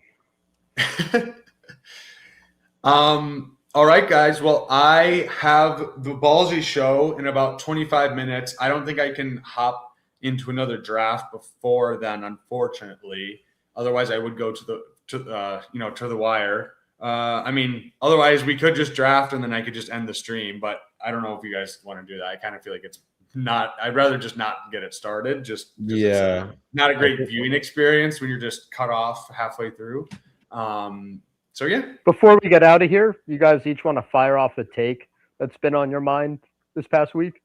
Speaker 1: All right, guys. Well, I have the Ballsy show in about 25 minutes. I don't think I can hop into another draft before then, unfortunately. Otherwise, I would go to the wire. I mean, otherwise we could just draft and then I could just end the stream. But I don't know if you guys want to do that. I kind of feel like it's not. I'd rather just not get it started. Just
Speaker 2: Yeah.
Speaker 1: not a great viewing experience when you're just cut off halfway through. So yeah.
Speaker 3: Before we get out of here, you guys each want to fire off a take that's been on your mind this past week?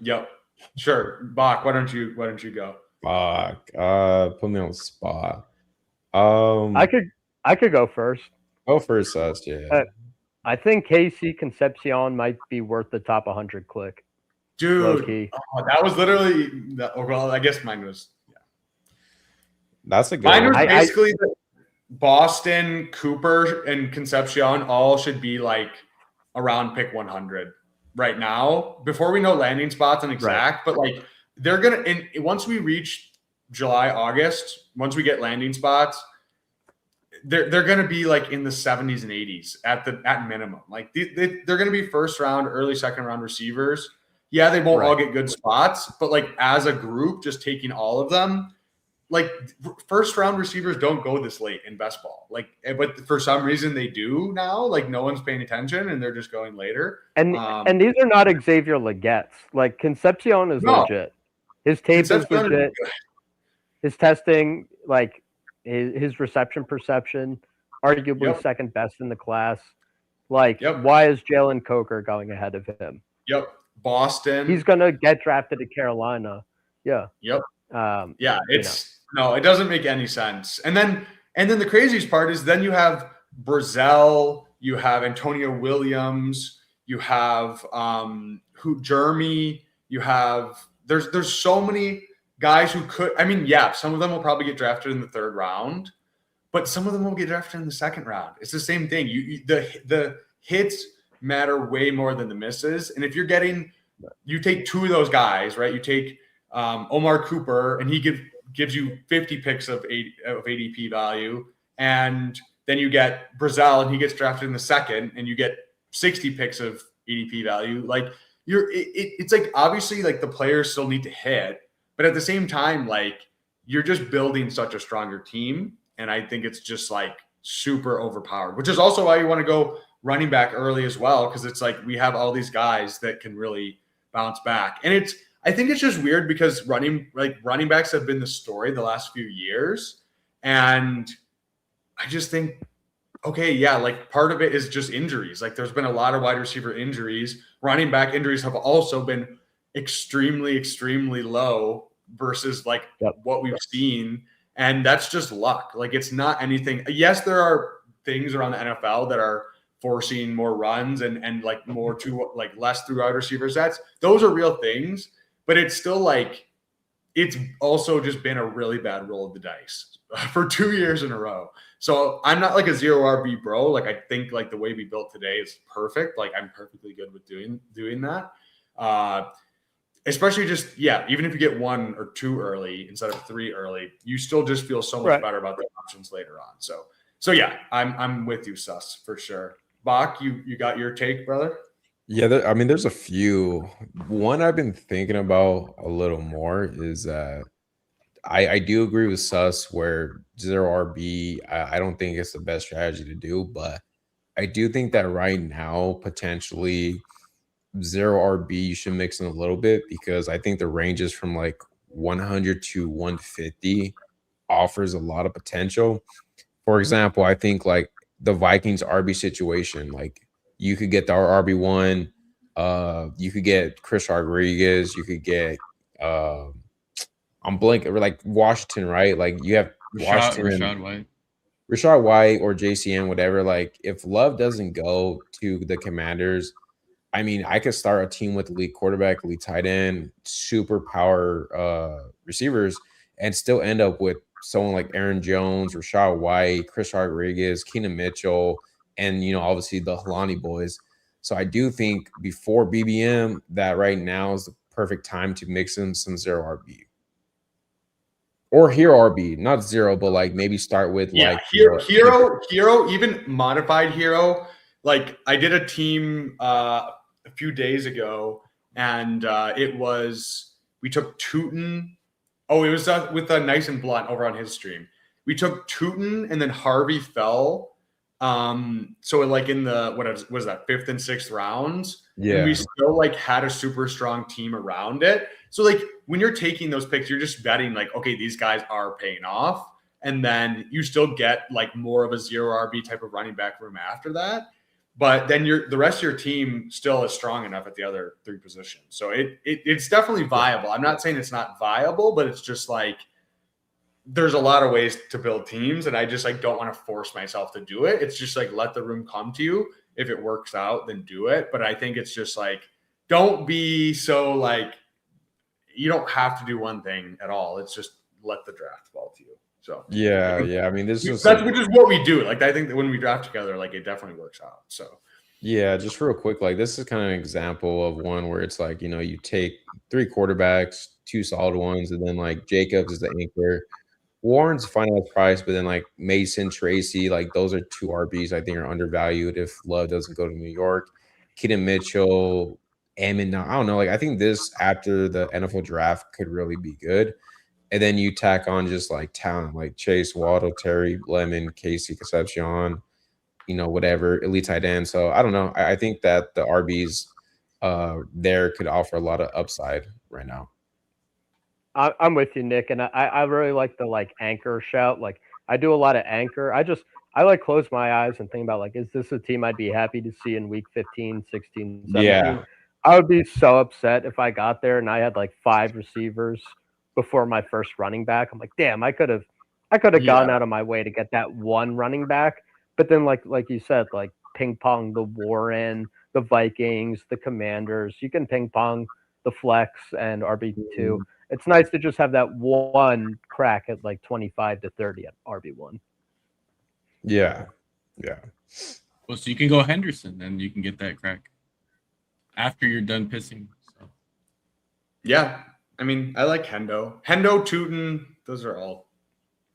Speaker 1: Yep. Sure. Bach, why don't you go?
Speaker 2: Fuck. Put me on the spot.
Speaker 3: I could go first.
Speaker 2: Go first, us. Yeah.
Speaker 3: I think KC Concepcion might be worth the top 100 click. Low
Speaker 1: Dude.
Speaker 3: key.
Speaker 1: Oh, that was literally well, I guess mine was
Speaker 2: That's a good
Speaker 1: mine was
Speaker 2: one.
Speaker 1: basically the Boston, Cooper, and Concepcion all should be like around pick 100 right now before we know landing spots and exact. But like they're gonna, and once we reach July, August, once we get landing spots, they're gonna be like in the 70s and 80s at minimum. Like they're gonna be first round, early second round receivers. Yeah, they won't all get good spots, but like as a group, just taking all of them. Like first round receivers don't go this late in best ball. Like, but for some reason they do now. Like no one's paying attention and they're just going later.
Speaker 3: And these are not Xavier Legette's. Like Concepcion is legit. His tape is legit. His testing, like his reception perception, arguably second best in the class. Like, why is Jalen Coker going ahead of him?
Speaker 1: Yep. Boston.
Speaker 3: He's gonna get drafted to Carolina. Yeah.
Speaker 1: Yep.
Speaker 3: Yeah,
Speaker 1: no, it doesn't make any sense. And then the craziest part is then you have Brazel, you have Antonio Williams, you have Jeremy, you have there's so many guys who could. I mean, yeah, some of them will probably get drafted in the 3rd round, but some of them will get drafted in the 2nd round. It's the same thing. The hits matter way more than the misses. And if you take 2 of those guys, right? You take Omar Cooper, and he gives you 50 picks of ADP value, and then you get Brazel and he gets drafted in the second, and you get 60 picks of ADP value. Like it's like obviously like the players still need to hit, but at the same time, like you're just building such a stronger team, and I think it's just like super overpowered, which is also why you want to go running back early as well, because it's like we have all these guys that can really bounce back. And I think it's just weird because running backs have been the story the last few years, and I just think, okay, yeah, like part of it is just injuries. Like there's been a lot of wide receiver injuries. Running back injuries have also been extremely, extremely low versus like what we've seen. And that's just luck. Like it's not anything. Yes, there are things around the NFL that are forcing more runs and like more to like less through wide receiver sets. Those are real things, but it's still like, it's also just been a really bad roll of the dice for 2 years in a row. So I'm not like a zero RB bro. Like I think like the way we built today is perfect. Like I'm perfectly good with doing that. Especially just, even if you get 1 or 2 early instead of 3 early, you still just feel so much better about the options later on. So yeah, I'm with you, Sus, for sure. Bach, you got your take, brother?
Speaker 2: Yeah, I mean, there's a few. One I've been thinking about a little more is I do agree with Sus where zero RB, I don't think it's the best strategy to do, but I do think that right now, potentially zero RB, you should mix in a little bit, because I think the ranges from like 100 to 150 offers a lot of potential. For example, I think like the Vikings RB situation, like you could get the RB1, you could get Chris Rodriguez, you could get I'm blanking, like Washington, right? Like you have Washington, Rashad White or JCN, whatever. Like if Love doesn't go to the Commanders, I mean, I could start a team with elite quarterback, elite tight end, super power receivers, and still end up with someone like Aaron Jones, Rashad White, Chris Rodriguez, Keenan Mitchell, and obviously the Helani boys. So I do think before BBM that right now is the perfect time to mix in some zero RB. Or hero RB, not zero, but like maybe start with
Speaker 1: hero, even modified hero. Like I did a team a few days ago, and we took Tootin. Oh, it was with Nice and Blunt over on his stream. We took Tootin and then Harvey fell. So like in the what was that 5th and 6th rounds?
Speaker 2: Yeah,
Speaker 1: and we still like had a super strong team around it. So like when you're taking those picks, you're just betting like, okay, these guys are paying off, and then you still get like more of a zero RB type of running back room after that. But then the rest of your team still is strong enough at the other 3 positions. So it's definitely viable. I'm not saying it's not viable, but it's just like there's a lot of ways to build teams, and I just like don't want to force myself to do it. It's just like let the room come to you. If it works out, then do it. But I think it's just like don't be so like you don't have to do one thing at all. It's just let the draft fall to you. So
Speaker 2: yeah. I mean, which is
Speaker 1: what we do. Like I think that when we draft together, like it definitely works out. So
Speaker 2: yeah, just real quick, like this is kind of an example of one where it's like you take 3 quarterbacks, 2 solid ones, and then like Jacobs is the anchor. Warren's finalized price, but then like Mason, Tracy, like those are 2 RBs I think are undervalued if Love doesn't go to New York. Keenan Mitchell, Ammon, I don't know. Like I think this after the NFL draft could really be good. And then you tack on just like talent, like Chase, Waddle, Terry, Lemon, Casey, Concepcion, whatever, elite tight end. So I don't know. I think that the RBs there could offer a lot of upside right now.
Speaker 3: I'm with you, Nick, and I really like the like anchor shout. Like I do a lot of anchor. I like close my eyes and think about like, is this a team I'd be happy to see in week 15, 16, 17?
Speaker 2: Yeah.
Speaker 3: I would be so upset if I got there and I had like 5 receivers before my first running back. I'm like, damn, I could have gone out of my way to get that one running back. But then like you said, like ping pong the Warren, the Vikings, the Commanders. You can ping pong the flex and RB2. It's nice to just have that one crack at like 25 to 30 at RB1.
Speaker 2: Yeah.
Speaker 4: Well, so you can go Henderson, and you can get that crack after you're done pissing. So.
Speaker 1: Yeah. I mean, I like Hendo, Tootin. Those are all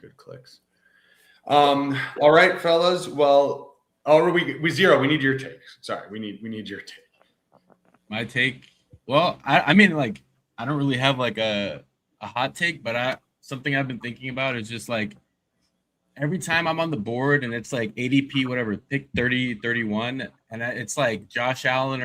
Speaker 1: good clicks. All right, fellas. Well, we zero. We need your take. Sorry, we need your take.
Speaker 4: My take. Well, I mean, like, I don't really have like a hot take, but something I've been thinking about is just like every time I'm on the board and it's like ADP, whatever, pick 30, 31, and it's like Josh Allen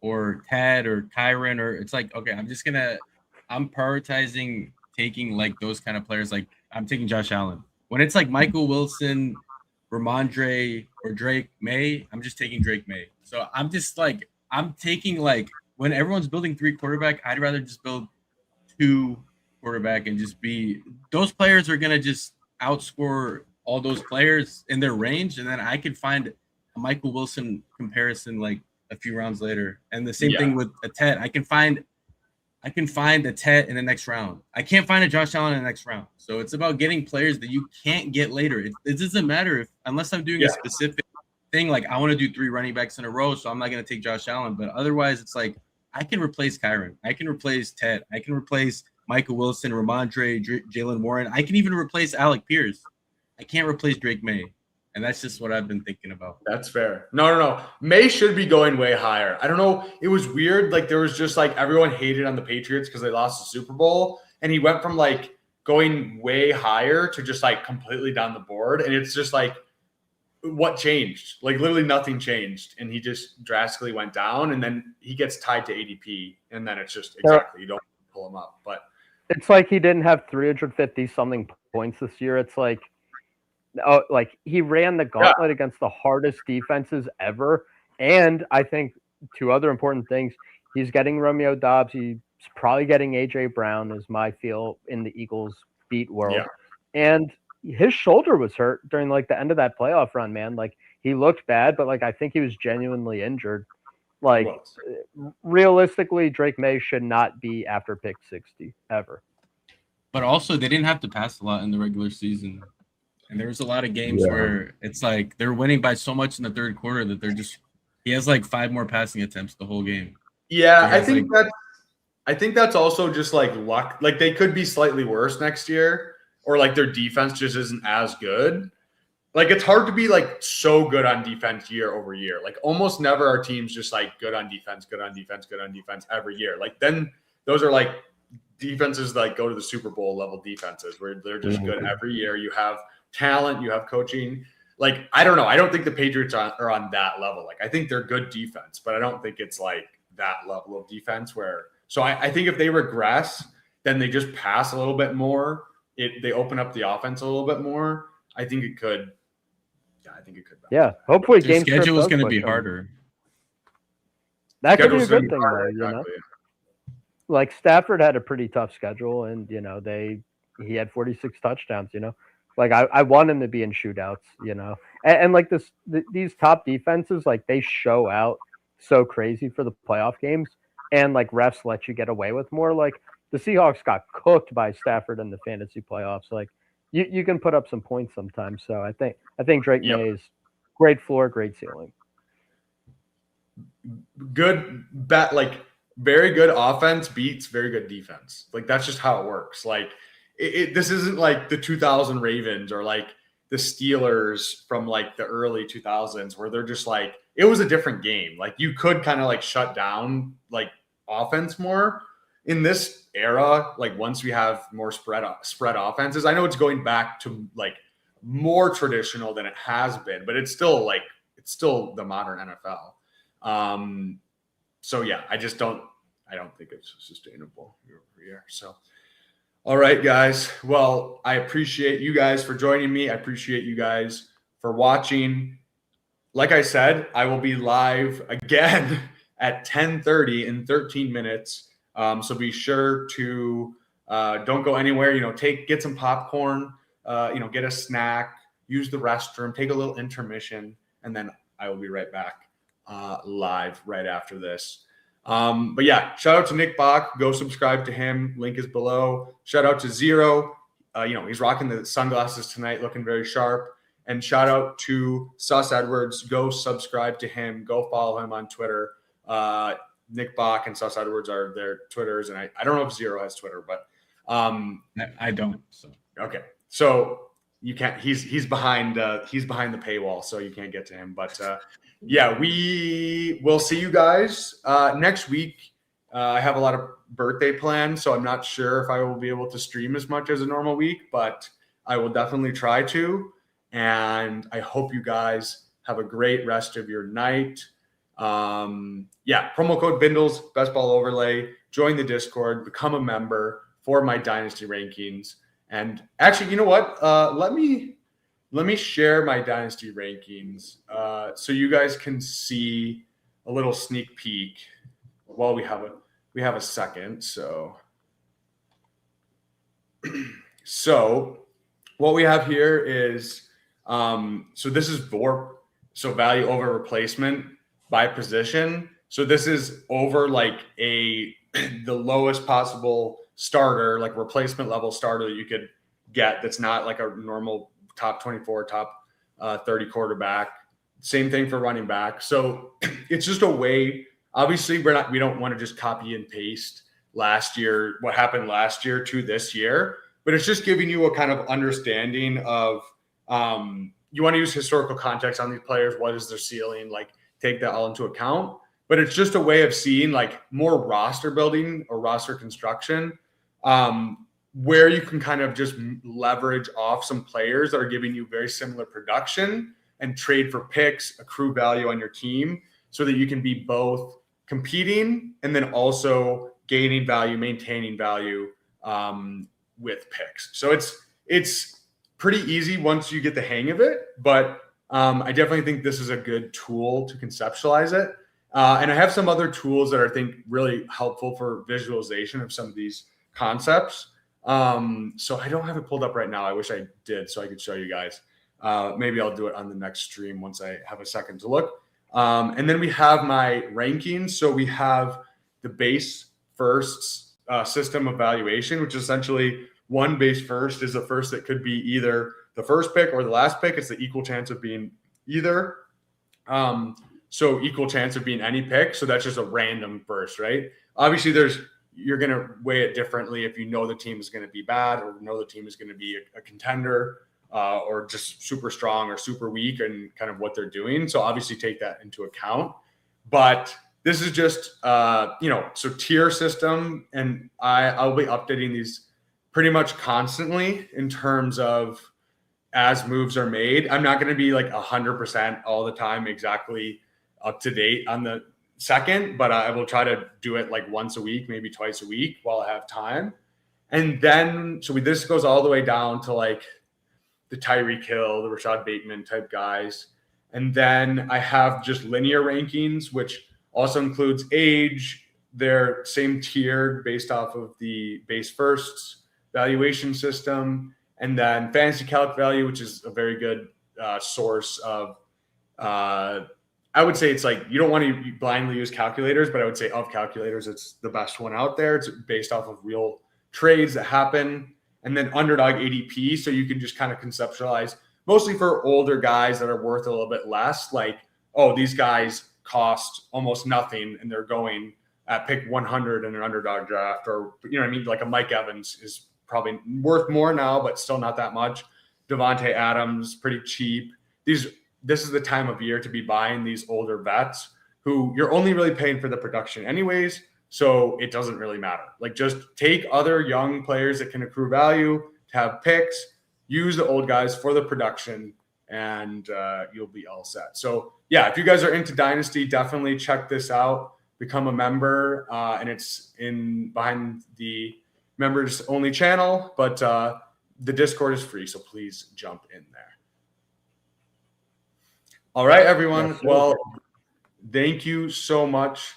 Speaker 4: or Ted or Kyron, or it's like, okay, I'm prioritizing taking like those kind of players. Like I'm taking Josh Allen. When it's like Michael Wilson, Ramondre, or Drake May, I'm just taking Drake May. So I'm taking like when everyone's building 3 quarterback, I'd rather just build 2 quarterback and just be those players are gonna just outscore all those players in their range, and then I could find a Michael Wilson comparison like a few rounds later. And the same thing with a Ted. I can find a Ted in the next round. I can't find a Josh Allen in the next round. So it's about getting players that you can't get later. It doesn't matter unless I'm doing a specific thing, like I want to do 3 running backs in a row, so I'm not going to take Josh Allen. But otherwise, it's like I can replace Kyron. I can replace Ted. I can replace Michael Wilson, Ramondre, Jalen Warren. I can even replace Alec Pierce. I can't replace Drake May. And that's just what I've been thinking about.
Speaker 1: That's fair. No. May should be going way higher. I don't know. It was weird. Like there was just like everyone hated on the Patriots because they lost the Super Bowl. And he went from like going way higher to just like completely down the board. And it's just like, what changed? Like literally nothing changed. And he just drastically went down. And then he gets tied to ADP. And then it's just exactly, you don't pull him up. But
Speaker 3: it's like he didn't have 350 something points this year. It's like, he ran the gauntlet against the hardest defenses ever. And I think 2 other important things. He's getting Romeo Doubs. He's probably getting AJ Brown, is my feel in the Eagles beat world. Yeah. And his shoulder was hurt during like the end of that playoff run, man. Like he looked bad, but like I think he was genuinely injured. Like realistically, Drake May should not be after pick 60 ever.
Speaker 4: But also they didn't have to pass a lot in the regular season. And there was a lot of games where it's like they're winning by so much in the third quarter that he has like 5 more passing attempts the whole game.
Speaker 1: Yeah, I think that's also just like luck. Like they could be slightly worse next year, or like their defense just isn't as good. Like it's hard to be like so good on defense year over year. Like almost never are teams just like good on defense every year. Like then those are like defenses that like go to the Super Bowl level defenses where they're just good every year. You have talent, you have coaching. Like I don't know. I don't think the Patriots are on that level. Like I think they're good defense, but I don't think it's like that level of defense where. So I think if they regress, then they just pass a little bit more. They open up the offense a little bit more. I think it could. Yeah, I think it could.
Speaker 3: Yeah, hopefully
Speaker 4: the schedule is going to be harder.
Speaker 3: That could be a good thing, though. You know, like Stafford had a pretty tough schedule, and you know he had 46 touchdowns. You know. Like I want him to be in shootouts, you know, and like these top defenses, like they show out so crazy for the playoff games, and like refs let you get away with more. Like the Seahawks got cooked by Stafford in the fantasy playoffs. Like you can put up some points sometimes. So I think Drake May is great floor, great ceiling.
Speaker 1: Good bet, like very good offense beats very good defense. Like that's just how it works. Like. This isn't like the 2000 Ravens or like the Steelers from like the early 2000s where they're just like, it was a different game. Like you could kind of like shut down like offense more in this era. Like once we have more spread offenses, I know it's going back to like more traditional than it has been, but it's still the modern NFL. So yeah, I don't think it's sustainable year over year. So. All right, guys. Well, I appreciate you guys for joining me. I appreciate you guys for watching. Like I said, I will be live again at 10:30 in 13 minutes. So be sure to don't go anywhere. You know, get some popcorn. Get a snack. Use the restroom. Take a little intermission, and then I will be right back live right after this. But yeah, shout out to Nick Bach. Go subscribe to him. Link is below. Shout out to Zero. He's rocking the sunglasses tonight, looking very sharp. And shout out to Sus Edwards. Go subscribe to him. Go follow him on Twitter. Nick Bach and Sus Edwards are their Twitters. And I don't know if Zero has Twitter, but
Speaker 4: I don't. So
Speaker 1: okay. So you can't. He's behind the paywall, so you can't get to him. But yeah, we will see you guys next week. I have a lot of birthday plans, so I'm not sure if I will be able to stream as much as a normal week, but I will definitely try to. And I hope you guys have a great rest of your night. Yeah, promo code Bindles, Best Ball Overlay. Join the Discord, become a member for my Dynasty rankings. And actually, you know what? Let me share my Dynasty rankings so you guys can see a little sneak peek while we have a second. So what we have here is so this is VORP, so value over replacement by position. So this is over like the lowest possible starter, like replacement level starter that you could get that's not like a normal top 24, top 30 quarterback. Same thing for running back. So it's just a way. Obviously, we don't want to just copy and paste what happened last year to this year, but it's just giving you a kind of understanding of you want to use historical context on these players. What is their ceiling? Like take that all into account. But it's just a way of seeing like more roster building or roster construction where you can kind of just leverage off some players that are giving you very similar production and trade for picks, accrue value on your team so that you can be both competing and then also gaining value, maintaining value with picks. So it's pretty easy once you get the hang of it, but I definitely think this is a good tool to conceptualize it. And I have some other tools that I think really helpful for visualization of some of these concepts. So I don't have it pulled up right now. I wish I did so I could show you guys. Maybe I'll do it on the next stream once I have a second to look. And then we have my rankings. So we have the base firsts system evaluation, which is essentially one base first is the first that could be either the first pick or the last pick. It's the equal chance of being either. So equal chance of being any pick. So that's just a random first, right? Obviously, you're going to weigh it differently if you know the team is going to be bad or know the team is going to be a contender or just super strong or super weak and kind of what they're doing. So obviously take that into account. But this is just, so tier system. And I'll be updating these pretty much constantly in terms of as moves are made. I'm not going to be like 100% all the time exactly up to date on the second, but I will try to do it like once a week, maybe twice a week while I have time. And then, this goes all the way down to like the Tyreek Hill, the Rashad Bateman type guys. And then I have just linear rankings, which also includes age. They're same tiered based off of the base firsts valuation system. And then fantasy calc value, which is a very good source of, I would say it's like, you don't want to blindly use calculators, but I would say of calculators, it's the best one out there. It's based off of real trades that happen. And then underdog ADP. So you can just kind of conceptualize mostly for older guys that are worth a little bit less. Like, oh, these guys cost almost nothing and they're going at pick 100 in an underdog draft, or, you know what I mean? Like a Mike Evans is probably worth more now, but still not that much. Devontae Adams, pretty cheap. This is the time of year to be buying these older vets who you're only really paying for the production anyways. So it doesn't really matter. Like just take other young players that can accrue value to have picks, use the old guys for the production, and you'll be all set. So yeah, if you guys are into Dynasty, definitely check this out. Become a member, and it's behind the members only channel, but the Discord is free. So please jump in there. All right, everyone.
Speaker 3: Yes,
Speaker 1: well, thank you so much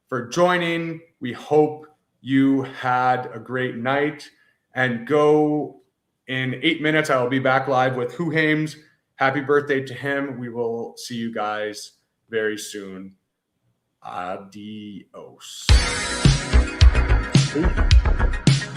Speaker 1: for joining. We hope you had a great night, and go in 8 minutes. I will be back live with Who Hames. Happy birthday to him. We will see you guys very soon. Adios.
Speaker 3: Peace.